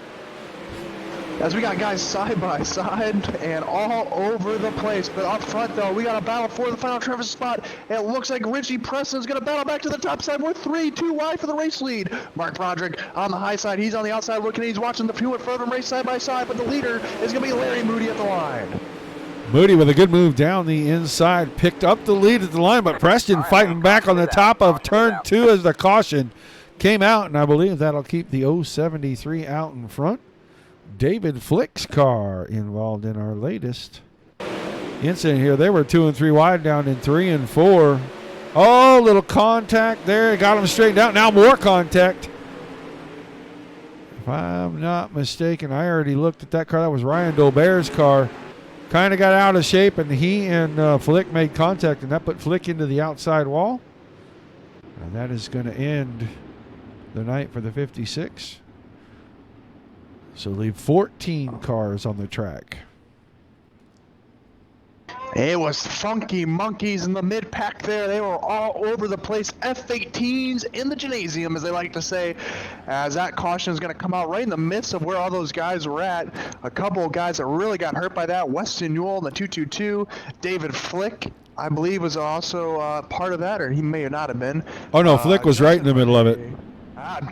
As we got guys side by side and all over the place. But up front, though, we got a battle for the final Travis spot. It looks like Richie Preston's going to battle back to the top side. We're 3-2 wide for the race lead. Mark Broderick on the high side. He's on the outside looking. He's watching the few and further race side by side. But the leader is going to be Larry Moody at the line. Moody with a good move down the inside. Picked up the lead at the line, but Preston fighting back on the top of turn 2 as the caution came out. And I believe that'll keep the 073 out in front. David Flick's car involved in our latest incident here. They were 2 and 3 wide down in 3 and 4. Oh, little contact there. Got him straightened out. Now more contact. If I'm not mistaken, I already looked at that car. That was Ryan Dolbear's car. Kind of got out of shape, and he and Flick made contact, and that put Flick into the outside wall. And that is going to end the night for the 56. So leave 14 cars on the track. It was funky monkeys in the mid-pack there. They were all over the place. F-18s in the gymnasium, as they like to say, as that caution is going to come out right in the midst of where all those guys were at. A couple of guys that really got hurt by that. Weston Newell in the 222. David Flick, I believe, was also part of that, or he may not have been. Oh, no, Flick was right in the middle of it.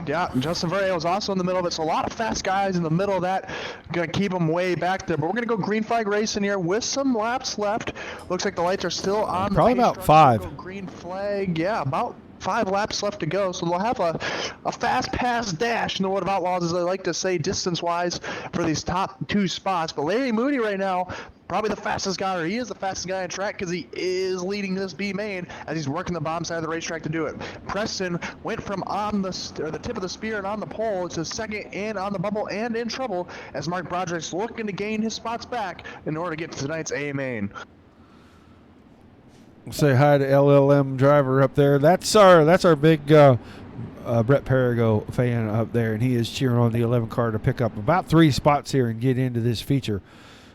Yeah, Justin Verde was also in the middle of it. So a lot of fast guys in the middle of that. Going to keep them way back there. But we're going to go green flag racing here with some laps left. Looks like the lights are still on. Probably about 5. Green flag, yeah, about 5 laps left to go. So they'll have a fast pass dash in the World of Outlaws, as I like to say, distance-wise, for these top 2 spots. But Larry Moody right now, probably the fastest guy, or he is the fastest guy on track, because he is leading this B main as he's working the bottom side of the racetrack to do it. Preston went from on the tip of the spear and on the pole to second and on the bubble and in trouble as Mark Broderick's looking to gain his spots back in order to get to tonight's A main. Say hi to LLM driver up there. That's our big Brett Perigo fan up there, and he is cheering on the 11 car to pick up about 3 spots here and get into this feature.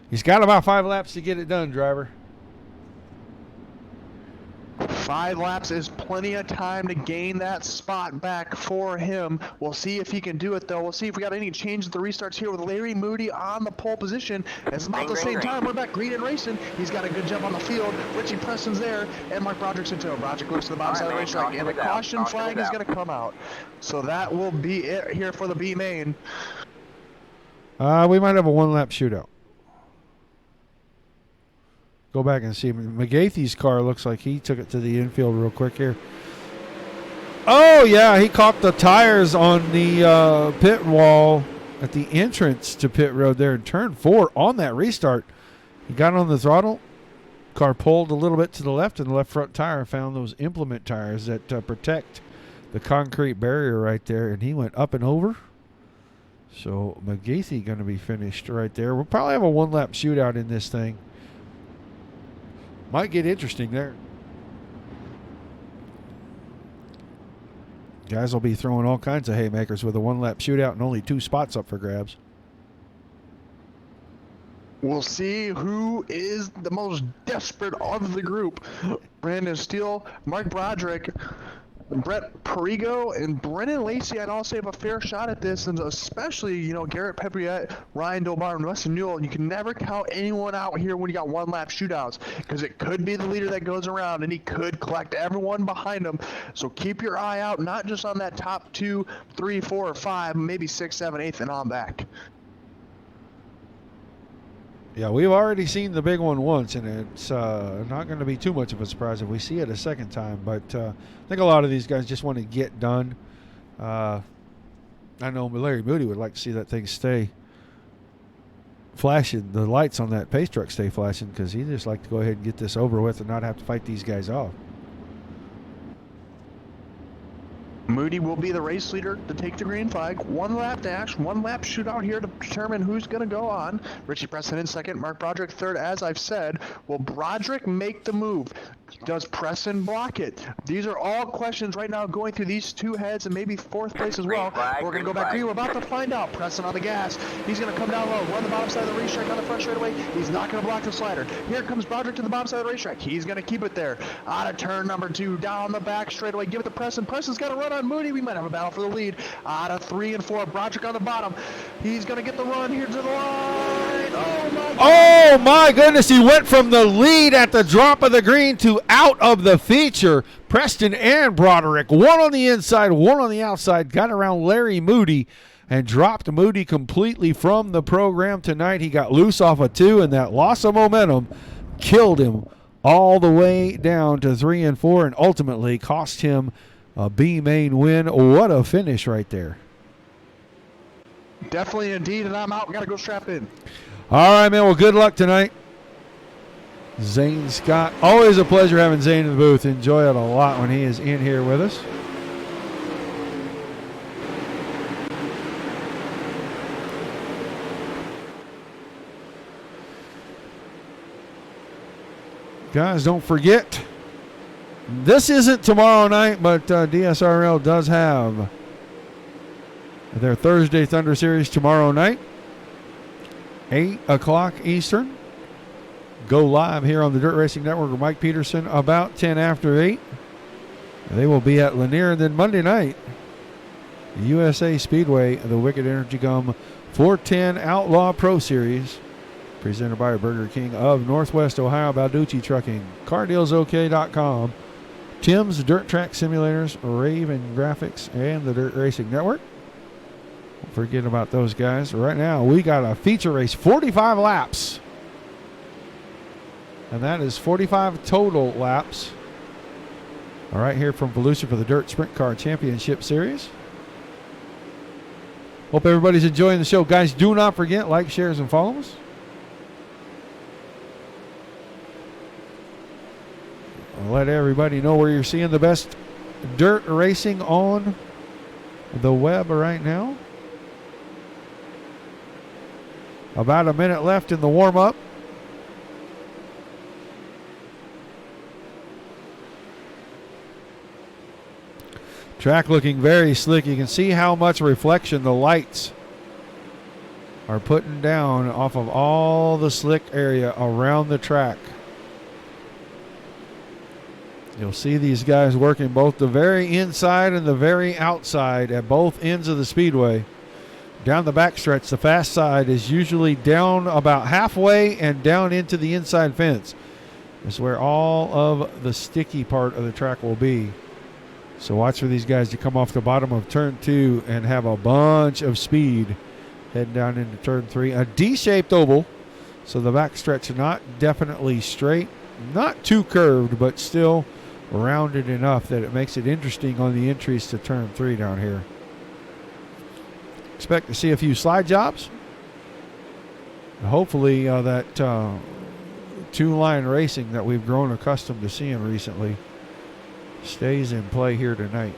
He's got about 5 laps to get it done, driver. 5 laps is plenty of time to gain that spot back for him. We'll see if he can do it, though. We'll see if we got any change at the restarts here with Larry Moody on the pole position. It's about the same time. We're back green and racing. He's got a good jump on the field. Richie Preston's there, and Mark Broderick's in tow. Broderick looks to the bottom side of the racetrack, and the caution flag is going to come out. So that will be it here for the B main. We might have a 1-lap shootout. Go back and see. McGathie's car looks like he took it to the infield real quick here. Oh, yeah, he caught the tires on the pit wall at the entrance to pit road there in turn 4 on that restart. He got on the throttle. Car pulled a little bit to the left, and the left front tire found those implement tires that protect the concrete barrier right there, and he went up and over. So McGathie going to be finished right there. We'll probably have a 1-lap shootout in this thing. Might get interesting there. Guys will be throwing all kinds of haymakers with a 1-lap shootout and only 2 spots up for grabs. We'll see who is the most desperate of the group. Brandon Steele, Mark Broderick, Brett Perigo, and Brennan Lacey, I'd all say, have a fair shot at this, and especially, Garrett Pepriet, Ryan Dolbar, and Weston Newell. You can never count anyone out here when you got 1-lap shootouts, because it could be the leader that goes around, and he could collect everyone behind him. So keep your eye out, not just on that top 2, 3, 4, or 5, maybe 6, 7, 8, and on back. Yeah, we've already seen the big one once, and it's not going to be too much of a surprise if we see it a second time. But I think a lot of these guys just want to get done. I know Larry Moody would like to see that thing stay flashing, the lights on that pace truck stay flashing, because he'd just like to go ahead and get this over with and not have to fight these guys off. Moody will be the race leader to take the green flag. 1-lap dash, 1-lap shootout here to determine who's going to go on. Richie Preston in second, Mark Broderick third. As I've said, will Broderick make the move? Does Preston block it? These are all questions right now going through these two heads and maybe fourth place as well. We're going to go back green. We're about to find out. Preston on the gas. He's going to come down low. We're on the bottom side of the racetrack on the front straightaway. He's not going to block the slider. Here comes Broderick to the bottom side of the racetrack. He's going to keep it there. Out of turn number 2. Down the back straightaway. Give it to Preston. Preston's got to run on Moody. We might have a battle for the lead. Out of 3 and 4. Broderick on the bottom. He's going to get the run here to the line. Oh, my God. Oh, my goodness. He went from the lead at the drop of the green to out of the feature. Preston and Broderick, one on the inside, one on the outside, got around Larry Moody and dropped Moody completely from the program tonight. He got loose off a 2, and that loss of momentum killed him all the way down to 3 and 4 and ultimately cost him a B main win. What a finish right there. Definitely indeed, and I'm out. We got to go strap in. All right, man. Well, good luck tonight. Zane Scott. Always a pleasure having Zane in the booth. Enjoy it a lot when he is in here with us. Guys, don't forget, this isn't tomorrow night, but DSRL does have their Thursday Thunder Series tomorrow night, 8 o'clock Eastern. Go live here on the Dirt Racing Network with Mike Peterson about 10 after 8. They will be at Lanier. And then Monday night, USA Speedway, the Wicked Energy Gum 410 Outlaw Pro Series, presented by Burger King of Northwest Ohio, Balducci Trucking, CarDealsOK.com, Tim's Dirt Track Simulators, Raven Graphics, and the Dirt Racing Network. Don't forget about those guys. Right now, we got a feature race, 45 laps. And that is 45 total laps. All right, here from Volusia for the Dirt Sprint Car Championship Series. Hope everybody's enjoying the show. Guys, do not forget, like, shares, and follow us. Let everybody know where you're seeing the best dirt racing on the web right now. About a minute left in the warm-up. Track looking very slick. You can see how much reflection the lights are putting down off of all the slick area around the track. You'll see these guys working both the very inside and the very outside at both ends of the speedway. Down the backstretch, the fast side is usually down about halfway and down into the inside fence. This is where all of the sticky part of the track will be. So watch for these guys to come off the bottom of turn 2 and have a bunch of speed heading down into turn 3. A D-shaped oval, so the backstretch not definitely straight, not too curved, but still rounded enough that it makes it interesting on the entries to turn 3 down here. Expect to see a few slide jobs. Hopefully that two-line racing that we've grown accustomed to seeing recently stays in play here tonight.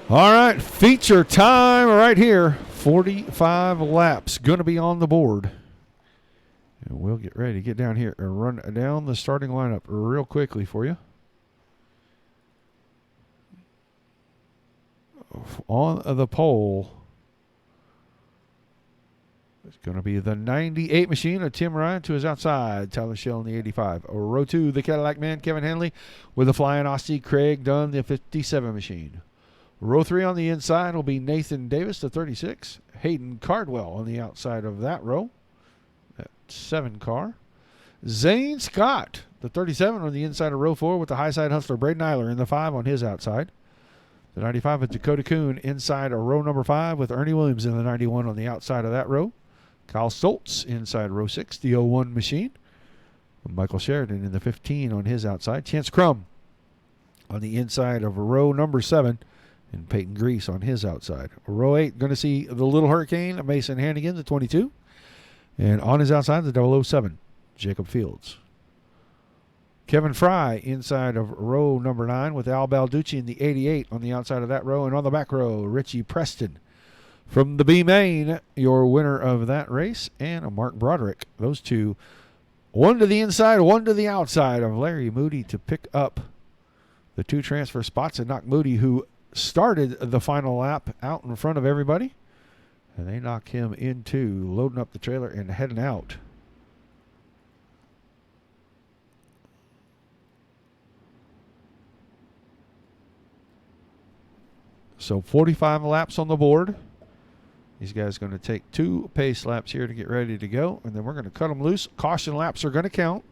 All right, feature time right here. 45 laps going to be on the board. And we'll get ready to get down here and run down the starting lineup real quickly for you. On the pole, it's going to be the 98 machine of Tim Ryan to his outside. Tyler Shell in the 85. Row 2, the Cadillac man, Kevin Henley, with the Flying Aussie, Craig Dunn, the 57 machine. Row 3 on the inside will be Nathan Davis, the 36. Hayden Cardwell on the outside of that row. That 7 car. Zane Scott, the 37 on the inside of row 4 with the high side hustler Braden Eiler in the 5 on his outside. The 95 with Dakota Kuhn inside of row number 5 with Ernie Williams in the 91 on the outside of that row. Kyle Stoltz inside row 6, the 01 machine. Michael Sheridan in the 15 on his outside. Chance Crum on the inside of row number 7. And Peyton Grease on his outside. Row 8, going to see the Little Hurricane, Mason Hannigan, the 22. And on his outside, the 007, Jacob Fields. Kevin Fry inside of row number 9 with Al Balducci in the 88 on the outside of that row. And on the back row, Richie Preston From the B main, your winner of that race, and Mark Broderick. Those two, one to the inside, one to the outside of Larry Moody to pick up the 2 transfer spots and knock Moody, who started the final lap, out in front of everybody. And they knock him into loading up the trailer and heading out. So 45 laps on the board. These guys are going to take 2 pace laps here to get ready to go, and then we're going to cut them loose. Caution laps are going to count.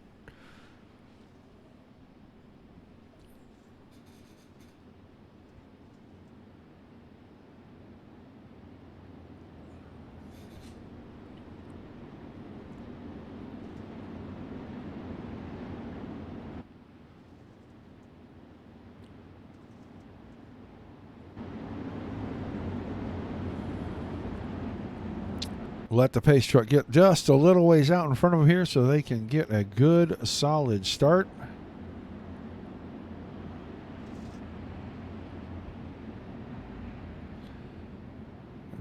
Let the pace truck get just a little ways out in front of them here so they can get a good, solid start.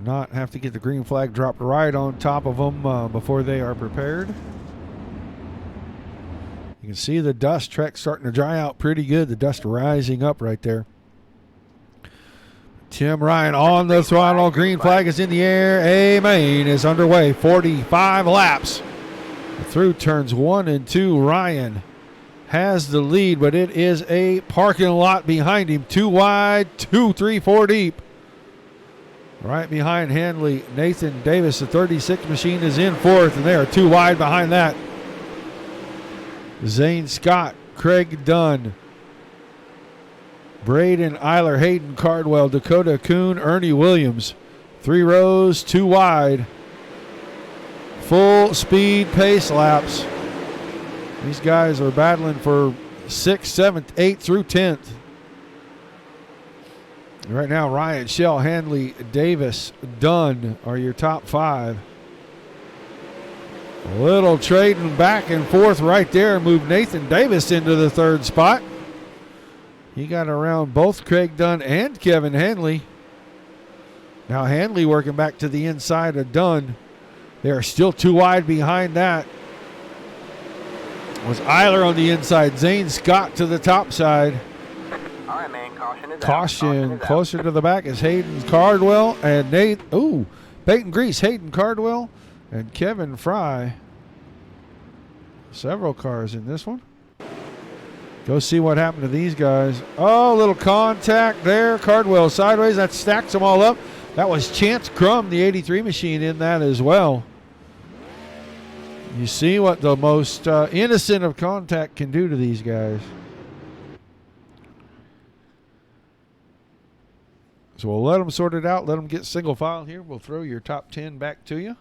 Not have to get the green flag dropped right on top of them before they are prepared. You can see the dust track starting to dry out pretty good. The dust rising up right there. Tim Ryan on the throttle. Green flag is in the air. A main is underway. 45 laps. Through turns 1 and 2, Ryan has the lead, but it is a parking lot behind him. 2 wide, 2, 3, 4 deep. Right behind Hanley, Nathan Davis, the 36 machine, is in 4th, and they are 2 wide behind that. Zane Scott, Craig Dunn, Braden Eiler, Hayden Cardwell, Dakota Kuhn, Ernie Williams. 3 rows, 2 wide. Full speed pace laps. These guys are battling for 6th, 7th, 8th through 10th. Right now, Ryan, Shell, Hanley, Davis, Dunn are your top 5. A little trading back and forth right there. Moved Nathan Davis into the 3rd spot. He got around both Craig Dunn and Kevin Hanley. Now Hanley working back to the inside of Dunn. They are still 2 wide behind that. Was Eiler on the inside. Zane Scott to the top side. All right, man. Caution is out. Caution closer to the back is Hayden Cardwell and Peyton Grease, Hayden Cardwell, and Kevin Fry. Several cars in this one. Go see what happened to these guys. Oh, little contact there. Cardwell sideways. That stacks them all up. That was Chance Crum, the 83 machine, in that as well. You see what the most innocent of contact can do to these guys. So we'll let them sort it out. Let them get single file here. We'll throw your top 10 back to you.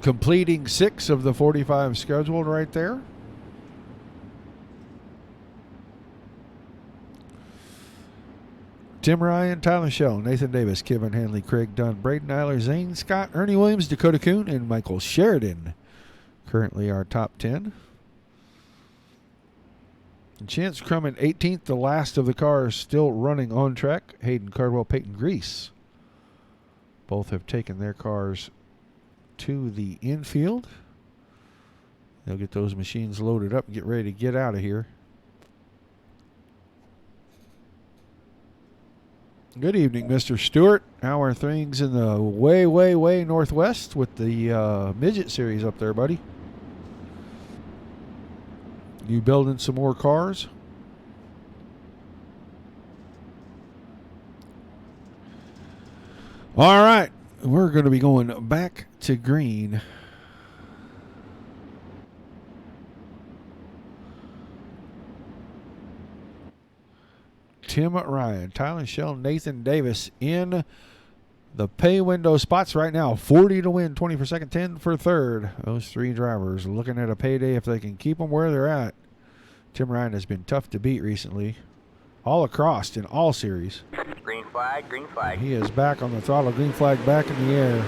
Completing 6 of the 45 scheduled right there. Tim Ryan, Tyler Shell, Nathan Davis, Kevin Hanley, Craig Dunn, Braden Eiler, Zane Scott, Ernie Williams, Dakota Kuhn, and Michael Sheridan. Currently our top 10. And Chance Crum in 18th, the last of the cars still running on track. Hayden Cardwell, Peyton Grease. Both have taken their cars to the infield. They'll get those machines loaded up and get ready to get out of here. Good evening, Mr. Stewart. How are things in the way northwest with the midget series up there, buddy? You building some more cars? All right. We're going to be going back to green. Tim Ryan, Tyler Shell, Nathan Davis in the pay window spots right now. 40 to win, 20 for second, 10 for third. Those 3 drivers looking at a payday if they can keep them where they're at. Tim Ryan has been tough to beat recently. All across in all series. Green flag, green flag. He is back on the throttle. Green flag back in the air.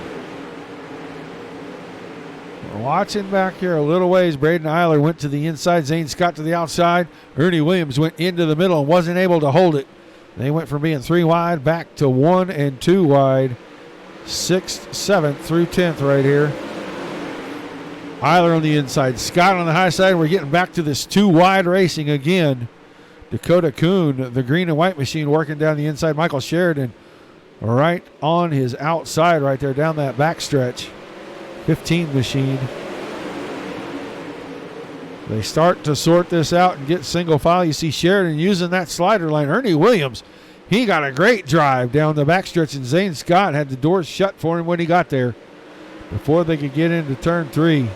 Watching back here a little ways, Braden Eiler went to the inside. Zane Scott to the outside. Ernie Williams went into the middle and wasn't able to hold it. They went from being 3 wide back to 1 and 2 wide. 6th, 7th through 10th right here. Eiler on the inside. Scott on the high side. We're getting back to this 2 wide racing again. Dakota Kuhn, the green and white machine, working down the inside. Michael Sheridan right on his outside right there down that back stretch. 15 machine. They start to sort this out and get single file. You see Sheridan using that slider line. Ernie Williams, he got a great drive down the backstretch, and Zane Scott had the doors shut for him when he got there before they could get into turn 3.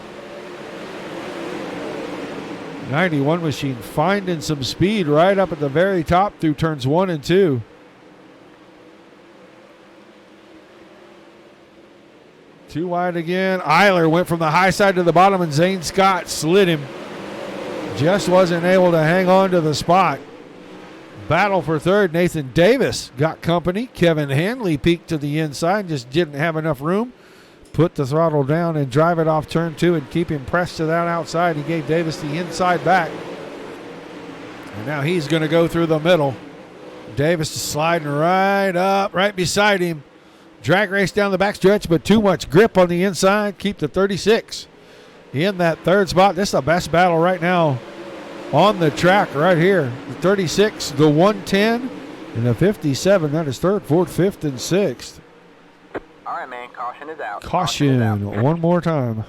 91 machine finding some speed right up at the very top through turns 1 and 2. Too wide again. Eiler went from the high side to the bottom, and Zane Scott slid him. Just wasn't able to hang on to the spot. Battle for third. Nathan Davis got company. Kevin Hanley peeked to the inside, just didn't have enough room. Put the throttle down and drive it off turn 2 and keep him pressed to that outside. He gave Davis the inside back. And now he's going to go through the middle. Davis is sliding right up, right beside him. Drag race down the backstretch, but too much grip on the inside. Keep the 36 in that third spot. This is the best battle right now on the track right here. The 36, the 110, and the 57. That is third, fourth, fifth, and sixth. All right, man. Caution is out. Caution is out. one more time.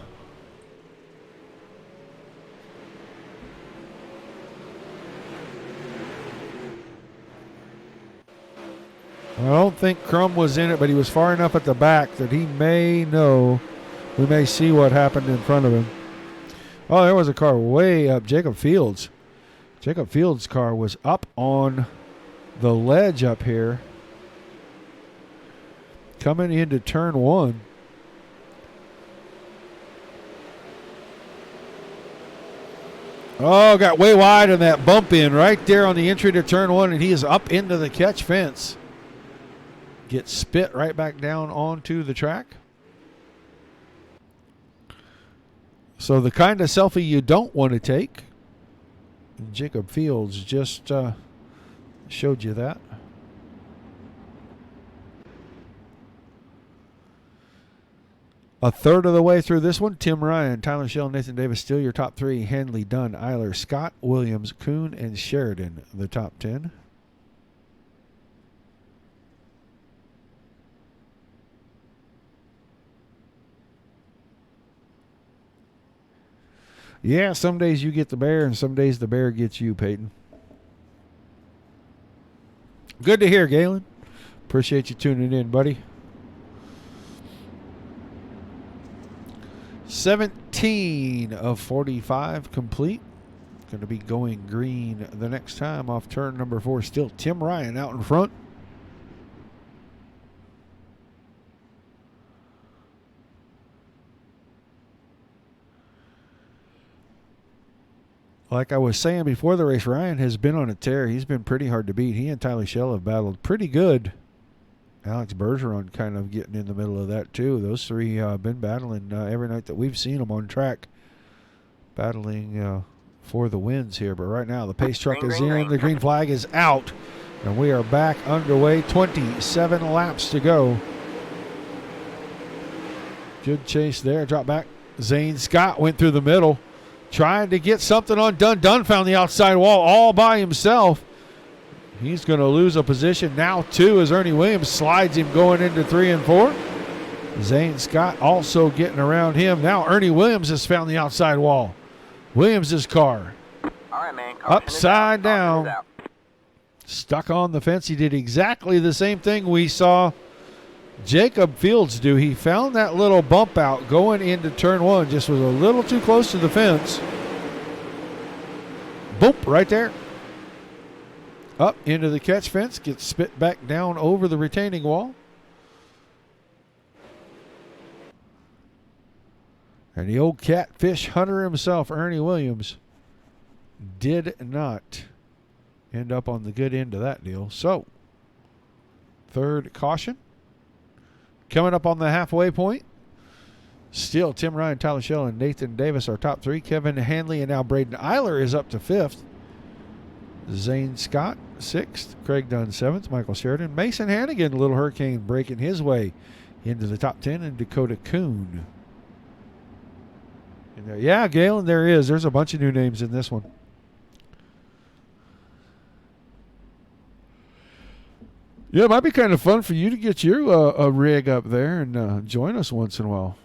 I don't think Crum was in it, but he was far enough at the back that he may know. We may see what happened in front of him. Oh, there was a car way up. Jacob Fields. Jacob Fields' car was up on the ledge up here. Coming into turn 1. Oh, got way wide on that bump in right there on the entry to turn 1, and he is up into the catch fence. Gets spit right back down onto the track. So the kind of selfie you don't want to take. Jacob Fields just showed you that. A third of the way through this one. Tim Ryan, Tyler Shell, Nathan Davis still your top 3. Hanley, Dunn, Eiler, Scott, Williams, Kuhn, and Sheridan the top 10. Yeah, some days you get the bear, and some days the bear gets you, Peyton. Good to hear, Galen. Appreciate you tuning in, buddy. 17 of 45 complete. Going to be going green the next time off turn number 4. Still Tim Ryan out in front. Like I was saying before the race, Ryan has been on a tear. He's been pretty hard to beat. He and Tyler Shell have battled pretty good. Alex Bergeron kind of getting in the middle of that too. Those three have been battling every night that we've seen them on track. Battling for the wins here. But right now the pace truck is in. The green flag is out. And we are back underway. 27 laps to go. Good chase there. Drop back. Zane Scott went through the middle. Trying to get something on Dunn. Dunn found the outside wall all by himself. He's going to lose a position now, too, as Ernie Williams slides him going into 3 and 4. Zane Scott also getting around him. Now Ernie Williams has found the outside wall. Williams' car. All right, man. Upside down. Stuck on the fence. He did exactly the same thing we saw Jacob Fields do. He found that little bump out going into turn 1. Just was a little too close to the fence. Boom, right there. Up into the catch fence. Gets spit back down over the retaining wall. And the old catfish hunter himself, Ernie Williams, did not end up on the good end of that deal. So, third caution. Coming up on the halfway point, still Tim Ryan, Tyler Shell, and Nathan Davis are top three. Kevin Hanley and now Braden Eiler is up to fifth. Zane Scott, sixth. Craig Dunn, seventh. Michael Sheridan. Mason Hannigan, Little Hurricane, breaking his way into the top 10. And Dakota Kuhn. Yeah, Galen, there is. There's a bunch of new names in this one. Yeah, it might be kind of fun for you to get your a rig up there and join us once in a while.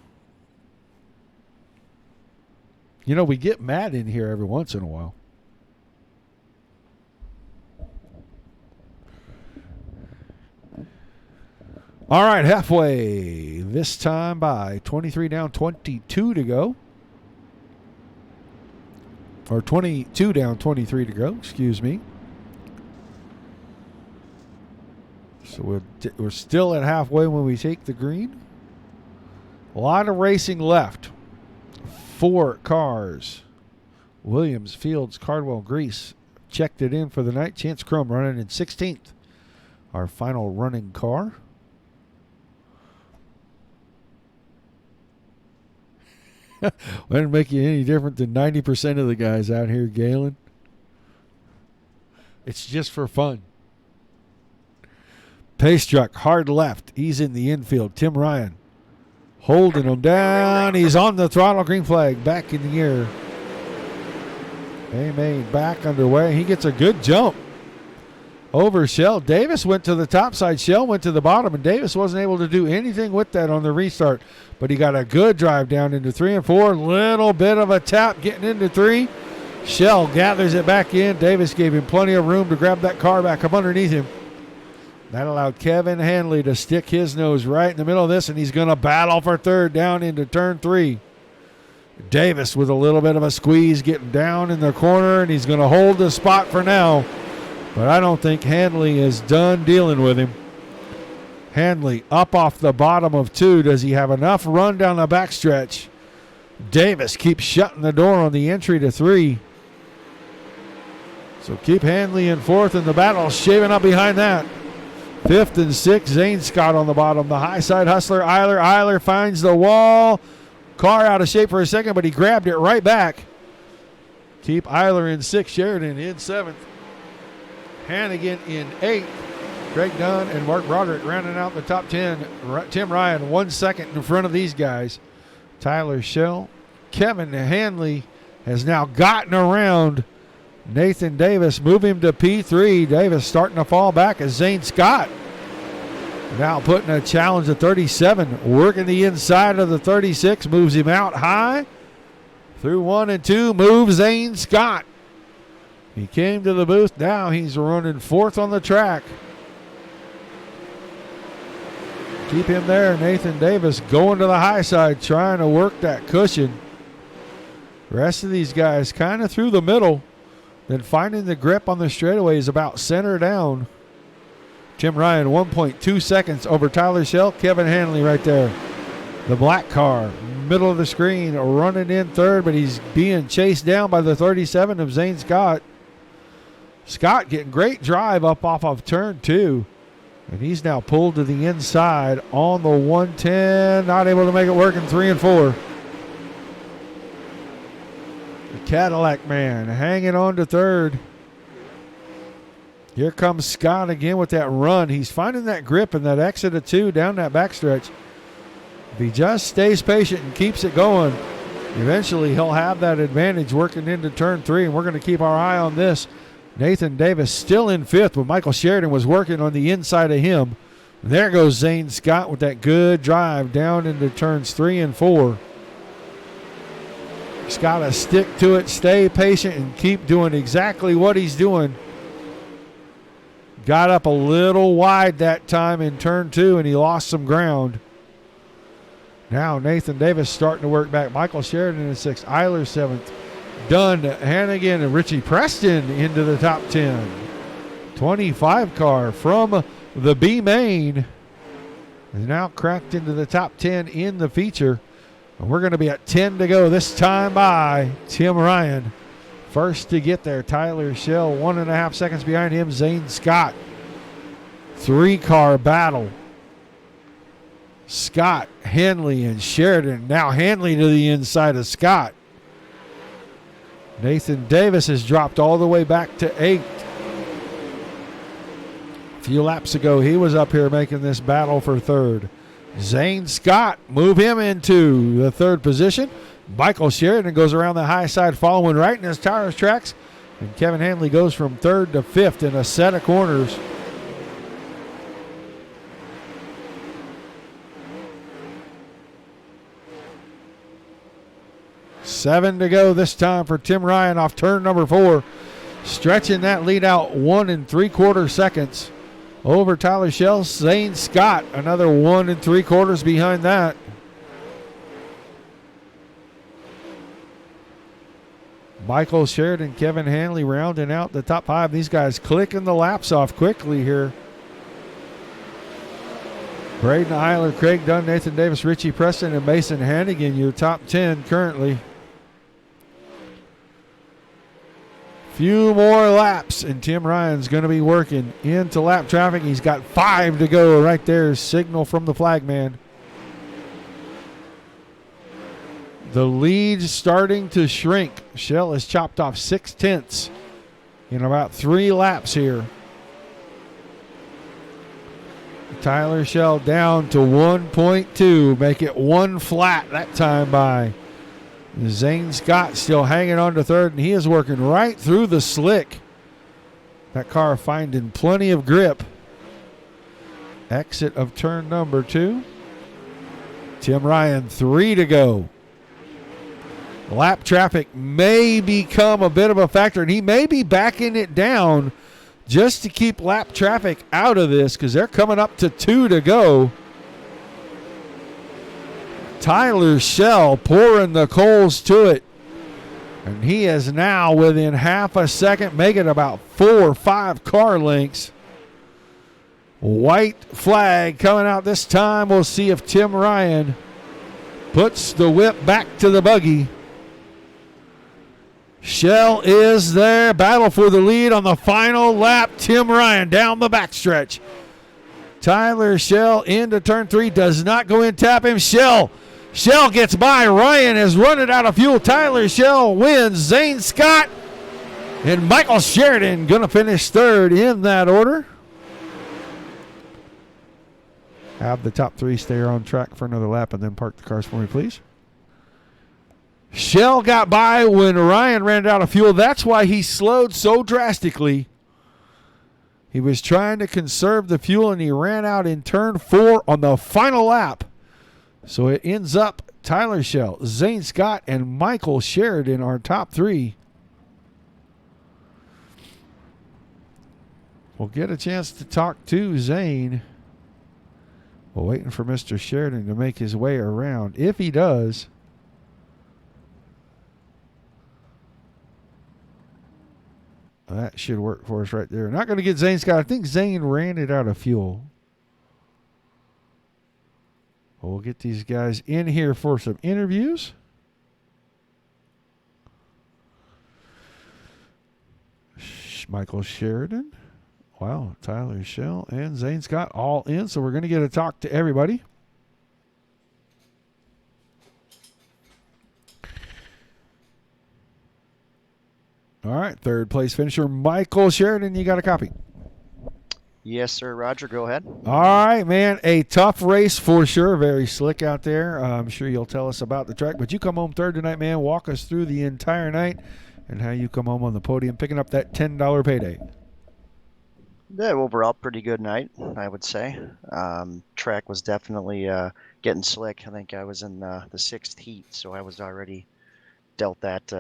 You know, we get Matt in here every once in a while. All right, halfway. This time by 23 down, 22 to go. Or 22 down, 23 to go, excuse me. So we're still at halfway when we take the green. A lot of racing left. 4 cars. Williams, Fields, Cardwell, Grease checked it in for the night. Chance Crum running in 16th. Our final running car. Wouldn't make you any different than 90% of the guys out here, Galen. It's just for fun. Pace truck, hard left. He's in the infield. Tim Ryan holding him down. He's on the throttle. Green flag back in the air. A-Main back underway. He gets a good jump over Shell. Davis went to the top side. Shell went to the bottom, and Davis wasn't able to do anything with that on the restart. But he got a good drive down into 3 and 4. Little bit of a tap getting into 3. Shell gathers it back in. Davis gave him plenty of room to grab that car back up underneath him. That allowed Kevin Hanley to stick his nose right in the middle of this, and he's going to battle for third down into turn 3. Davis with a little bit of a squeeze getting down in the corner, and he's going to hold the spot for now. But I don't think Hanley is done dealing with him. Hanley up off the bottom of 2. Does he have enough run down the backstretch? Davis keeps shutting the door on the entry to 3. So keep Hanley in 4th, and the battle shaving up behind that. 5th and 6th, Zane Scott on the bottom. The high side hustler, Eiler. Eiler finds the wall. Car out of shape for a second, but he grabbed it right back. Keep Eiler in 6th, Sheridan in 7th. Hannigan in 8th. Greg Dunn and Mark Broderick rounding out the top 10. Tim Ryan 1 second in front of these guys. Tyler Shell. Kevin Hanley has now gotten around Nathan Davis. Move him to P3. Davis starting to fall back as Zane Scott now putting a challenge at 37. Working the inside of the 36. Moves him out high. Through 1 and 2. Moves Zane Scott. He came to the booth. Now he's running 4th on the track. Keep him there. Nathan Davis going to the high side, trying to work that cushion. The rest of these guys kind of through the middle. Then finding the grip on the straightaway is about center down. Tim Ryan 1.2 seconds over Tyler Shell. Kevin Hanley right there. The black car, middle of the screen, running in 3rd, but he's being chased down by the 37 of Zane Scott. Scott getting great drive up off of turn 2. And he's now pulled to the inside on the 110. Not able to make it work in 3 and 4. The Cadillac man hanging on to 3rd. Here comes Scott again with that run. He's finding that grip and that exit of 2 down that backstretch. If he just stays patient and keeps it going, eventually he'll have that advantage working into turn 3. And we're going to keep our eye on this. Nathan Davis still in 5th, but Michael Sheridan was working on the inside of him. There goes Zane Scott with that good drive down into turns 3 and 4. He's got to stick to it, stay patient, and keep doing exactly what he's doing. Got up a little wide that time in turn 2, and he lost some ground. Now Nathan Davis starting to work back. Michael Sheridan in 6th, Eiler 7th. Dunn, Hannigan, and Richie Preston into the top 10. 25 car from the B main is now cracked into the top 10 in the feature. And we're going to be at 10 to go this time by Tim Ryan. First to get there, Tyler Shell, 1.5 seconds behind him, Zane Scott. Three-car battle. Scott, Hanley, and Sheridan. Now Hanley to the inside of Scott. Nathan Davis has dropped all the way back to 8th. A few laps ago, he was up here making this battle for 3rd. Zane Scott, move him into the 3rd position. Michael Sheridan goes around the high side following right in his tires tracks. And Kevin Hanley goes from 3rd to 5th in a set of corners. Seven to go this time for Tim Ryan off turn number 4. Stretching that lead out 1 3/4 seconds. Over Tyler Shell, Zane Scott, another 1 3/4 behind that. Michael Sheridan, Kevin Hanley rounding out the top 5. These guys clicking the laps off quickly here. Braden Eiler, Craig Dunn, Nathan Davis, Richie Preston, and Mason Hannigan, your top 10 currently. Few more laps, and Tim Ryan's going to be working into lap traffic. He's got 5 to go right there. Signal from the flagman. The lead starting to shrink. Shell has chopped off 6/10 in about 3 laps here. Tyler Shell down to 1.2. Make it 1 flat that time by Zane Scott, still hanging on to 3rd, and he is working right through the slick. That car finding plenty of grip. Exit of turn number 2. Tim Ryan, 3 to go. Lap traffic may become a bit of a factor, and he may be backing it down just to keep lap traffic out of this because they're coming up to 2 to go. Tyler Shell pouring the coals to it. And he is now within half a second, making about 4 or 5 car lengths. White flag coming out this time. We'll see if Tim Ryan puts the whip back to the buggy. Shell is there. Battle for the lead on the final lap. Tim Ryan down the backstretch. Tyler Shell into turn 3. Does not go in, tap him. Shell gets by. Ryan has run it out of fuel. Tyler Shell wins. Zane Scott and Michael Sheridan going to finish 3rd in that order. Have the top 3 stay on track for another lap and then park the cars for me, please. Shell got by when Ryan ran out of fuel. That's why he slowed so drastically. He was trying to conserve the fuel, and he ran out in turn 4 on the final lap. So it ends up Tyler Shell, Zane Scott, and Michael Sheridan are top 3. We'll get a chance to talk to Zane. We're waiting for Mr. Sheridan to make his way around. If he does, that should work for us right there. Not going to get Zane Scott. I think Zane ran it out of fuel. We'll get these guys in here for some interviews. Michael Sheridan. Wow, Tyler Shell and Zane Scott all in. So we're going to get a talk to everybody. All right, 3rd place finisher, Michael Sheridan. You got a copy? Yes, sir. Roger, go ahead. All right, man. A tough race for sure. Very slick out there. I'm sure you'll tell us about the track. But you come home 3rd tonight, man. Walk us through the entire night and how you come home on the podium picking up that $10 payday. Yeah, overall, pretty good night, I would say. Track was definitely getting slick. I think I was in the 6th heat, so I was already dealt that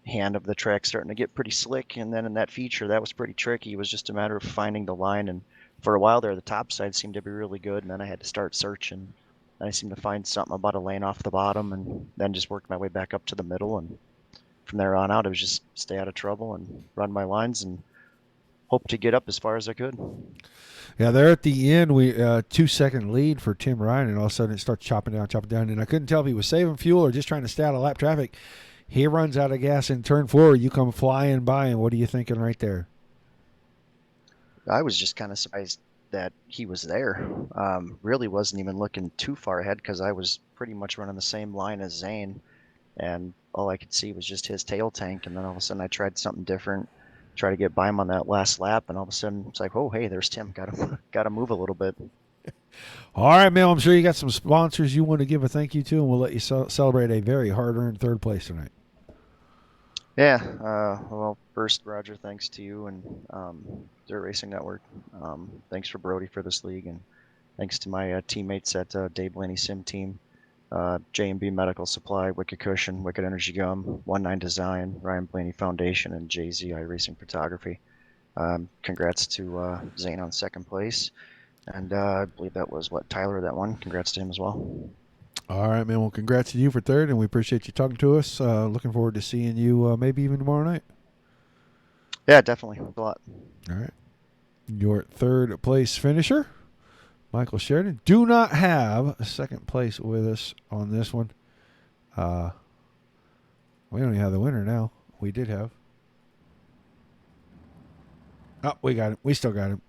hand of the track starting to get pretty slick. And then in that feature, that was pretty tricky. It was just a matter of finding the line. And for a while there, the top side seemed to be really good. And then I had to start searching. And I seemed to find something about a lane off the bottom and then just worked my way back up to the middle. And from there on out, it was just stay out of trouble and run my lines and hope to get up as far as I could. Yeah, there at the end, we 2-second lead for Tim Ryan, and all of a sudden it starts chopping down. And I couldn't tell if he was saving fuel or just trying to stay out of lap traffic. He runs out of gas in turn 4. You come flying by, and what are you thinking right there? I was just kind of surprised that he was there. Really wasn't even looking too far ahead because I was pretty much running the same line as Zane, and all I could see was just his tail tank. And then all of a sudden I tried something different, try to get by him on that last lap, and all of a sudden it's like, oh hey, there's Tim. Got to move a little bit. All right, man. I'm sure you got some sponsors you want to give a thank you to, and we'll let you celebrate a very hard-earned third place tonight. Yeah. Well, first, Roger, thanks to you and Dirt Racing Network. Thanks for Brody for this league, and thanks to my teammates at Dave Blaney Sim Team, J&B Medical Supply, Wicked Cushion, Wicked Energy Gum, 19 Design, Ryan Blaney Foundation, and JZI Racing Photography. Congrats to Zane on second place, and I believe that was Tyler that won. Congrats to him as well. All right, man. Well, congrats to you for third, and we appreciate you talking to us. Looking forward to seeing you maybe even tomorrow night. Yeah, definitely. A lot. All right. Your third place finisher, Michael Sheridan. Do not have a second place with us on this one. We don't even have the winner now. We did have. Oh, we got him. We still got him.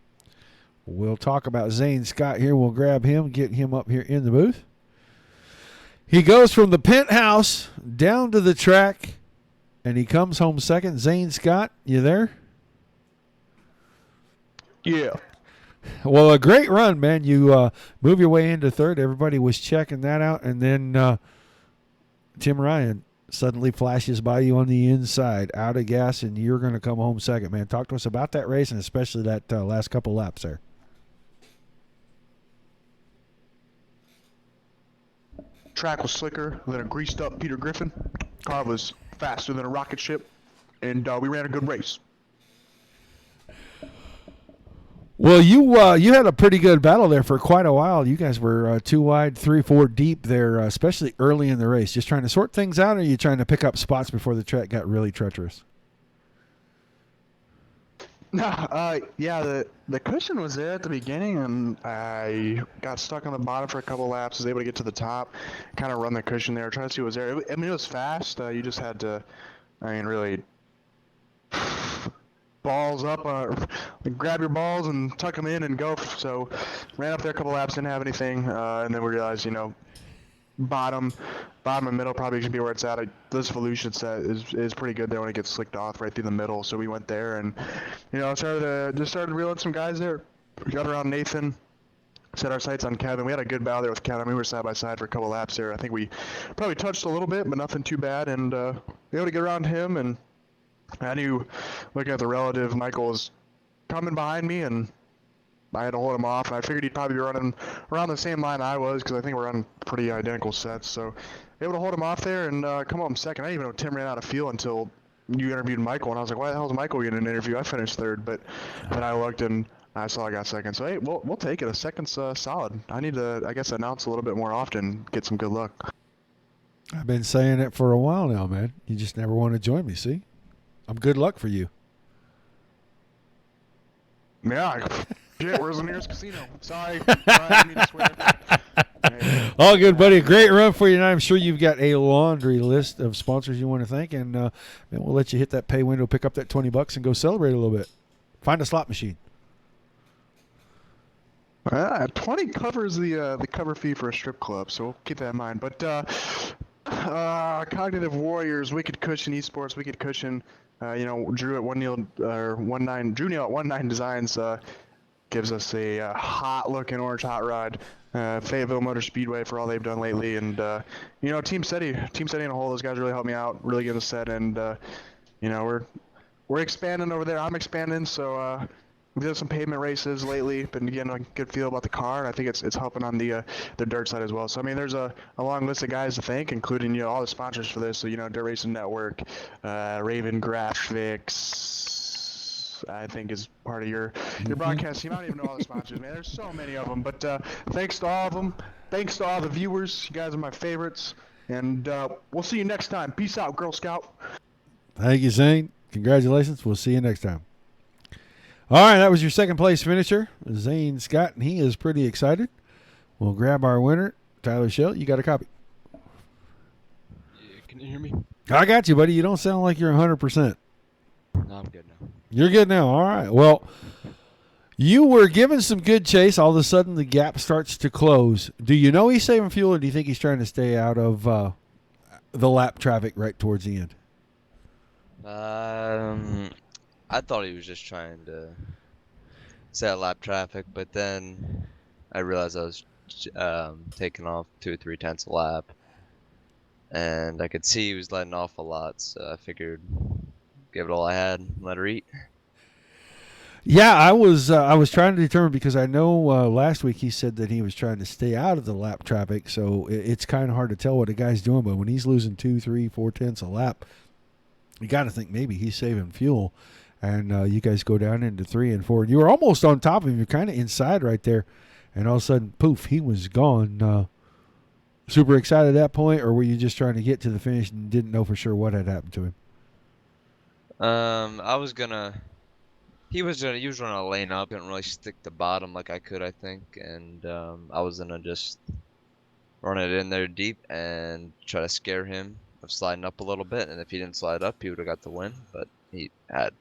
We'll talk about Zane Scott here. We'll grab him, get him up here in the booth. He goes from the penthouse down to the track, and he comes home second. Zane Scott, you there? Yeah. Well, a great run, man. You move your way into third. Everybody was checking that out, and then Tim Ryan suddenly flashes by you on the inside, out of gas, and you're going to come home second, man. Talk to us about that race and especially that last couple laps there. Track was slicker than a greased up Peter Griffin. Car was faster than a rocket ship, and we ran a good race. Well, you had a pretty good battle there for quite a while. You guys were 2 wide, 3, 4 deep there, especially early in the race. Just trying to sort things out, or are you trying to pick up spots before the track got really treacherous? Yeah, the cushion was there at the beginning, and I got stuck on the bottom for a couple laps. Was able to get to the top, kind of run the cushion there, try to see what was there. I mean, it was fast. You just had to, really balls up, grab your balls and tuck them in and go. So ran up there a couple laps, didn't have anything, and then we realized, bottom and middle probably should be where it's at. This Volusia set is pretty good there when it gets slicked off right through the middle. So we went there and, started reeling some guys there. We got around Nathan, set our sights on Kevin. We had a good battle there with Kevin. We were side by side for a couple laps there. I think we probably touched a little bit, but nothing too bad. And we able to get around him. And I knew, looking at the relative, Michael was coming behind me, and I had to hold him off, and I figured he'd probably be running around the same line I was, because I think we're on pretty identical sets. So able to hold him off there and come home second. I didn't even know Tim ran out of fuel until you interviewed Michael, and I was like, why the hell is Michael getting an interview? I finished third, but then I looked and I saw I got second. So hey, we'll take it. A second's solid. I need to, I guess, announce a little bit more often, get some good luck. I've been saying it for a while now, man. You just never want to join me, see? I'm good luck for you. Yeah. Shit, where's the nearest casino? Sorry. I didn't mean to swear. All good, buddy. A great run for you tonight. I'm sure you've got a laundry list of sponsors you want to thank, and then we'll let you hit that pay window, pick up that $20, and go celebrate a little bit. Find a slot machine. 20 covers the cover fee for a strip club, so we'll keep that in mind. But Cognitive Warriors, Wicked Cushion Esports, Wicked Cushion, Drew at 19 Designs gives us a hot-looking orange hot rod. Fayetteville Motor Speedway for all they've done lately, and Team Steady in a whole. Those guys really helped me out, really good a set, and we're expanding over there. I'm expanding, so we did some pavement races lately. Been getting a good feel about the car, and I think it's helping on the dirt side as well. So I mean, there's a long list of guys to thank, including all the sponsors for this. So Dirt Racing Network, Raven Graphics, I think is part of your broadcast team. I don't even know all the sponsors, man. There's so many of them, but thanks to all of them. Thanks to all the viewers. You guys are my favorites, and we'll see you next time. Peace out, Girl Scout. Thank you, Zane. Congratulations. We'll see you next time. All right, that was your second place finisher, Zane Scott, and he is pretty excited. We'll grab our winner, Tyler Shell. You got a copy? Yeah, can you hear me? I got you, buddy. You don't sound like you're 100%. No, I'm good now. You're good now. All right. Well, You were given some good chase. All of a sudden, the gap starts to close. Do you know he's saving fuel, or do you think he's trying to stay out of the lap traffic right towards the end? I thought he was just trying to set lap traffic, but then I realized I was taking off 2 or 3 tenths a lap, and I could see he was letting off a lot, so I figured give it all I had and let her eat. Yeah, I was trying to determine because I know last week he said that he was trying to stay out of the lap traffic, so it's kind of hard to tell what a guy's doing. But when he's losing 2, 3, 4 tenths a lap, you got to think maybe he's saving fuel. And you guys go down into 3 and 4. You were almost on top of him. You're kind of inside right there, and all of a sudden, poof, he was gone. Super excited at that point, or were you just trying to get to the finish and didn't know for sure what had happened to him? I was gonna. He was gonna lane up. Couldn't really stick the bottom like I could, I think, and I was gonna just run it in there deep and try to scare him of sliding up a little bit. And if he didn't slide up, he would have got the win. But he ran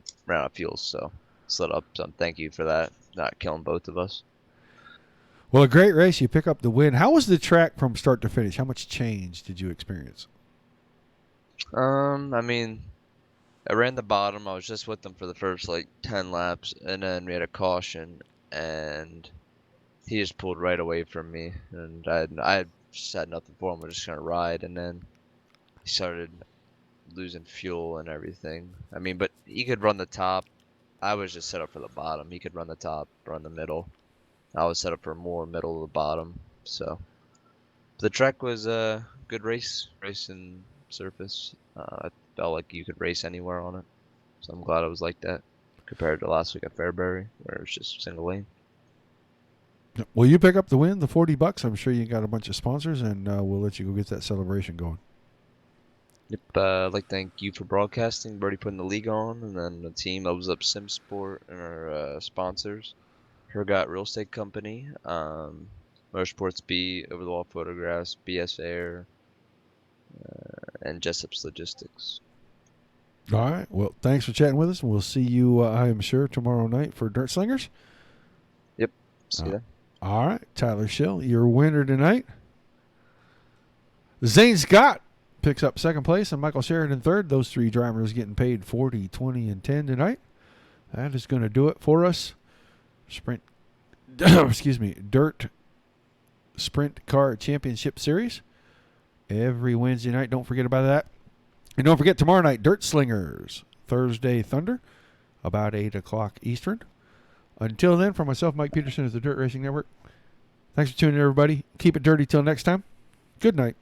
out of fuel, so slid up. So thank you for that, not killing both of us. Well, a great race. You pick up the win. How was the track from start to finish? How much change did you experience? I mean, I ran the bottom. I was just with them for the first like 10 laps, and then we had a caution, and he just pulled right away from me, and I just had nothing for him. I was just gonna ride, and then he started losing fuel and everything. I mean, but he could run the top. I was just set up for the bottom. He could run the top, run the middle. I was set up for more middle to the bottom. So the track was a good racing surface. I felt like you could race anywhere on it. So I'm glad it was like that compared to last week at Fairbury where it was just single lane. Well, you pick up the win, the $40. I'm sure you got a bunch of sponsors, and we'll let you go get that celebration going. Yep, I'd like to thank you for broadcasting, Birdie putting the league on, and then the team, Opens Up Sim Sport, and our sponsors, Hergot Real Estate Company, Motorsports B, Over the Wall Photographs, BS Air, and Jessup's Logistics. All right. Well, thanks for chatting with us, and we'll see you, I am sure, tomorrow night for Dirt Slingers. Yep. See you then. All right. Tyler Schill, your winner tonight. Zane Scott picks up second place, and Michael Sheridan third. Those 3 drivers getting paid 40, 20, and 10 tonight. That is going to do it for us. Sprint, Dirt Sprint Car Championship Series every Wednesday night. Don't forget about that. And don't forget tomorrow night, Dirt Slingers, Thursday Thunder, about 8 o'clock Eastern. Until then, for myself, Mike Peterson of the Dirt Racing Network, thanks for tuning in, everybody. Keep it dirty till next time. Good night.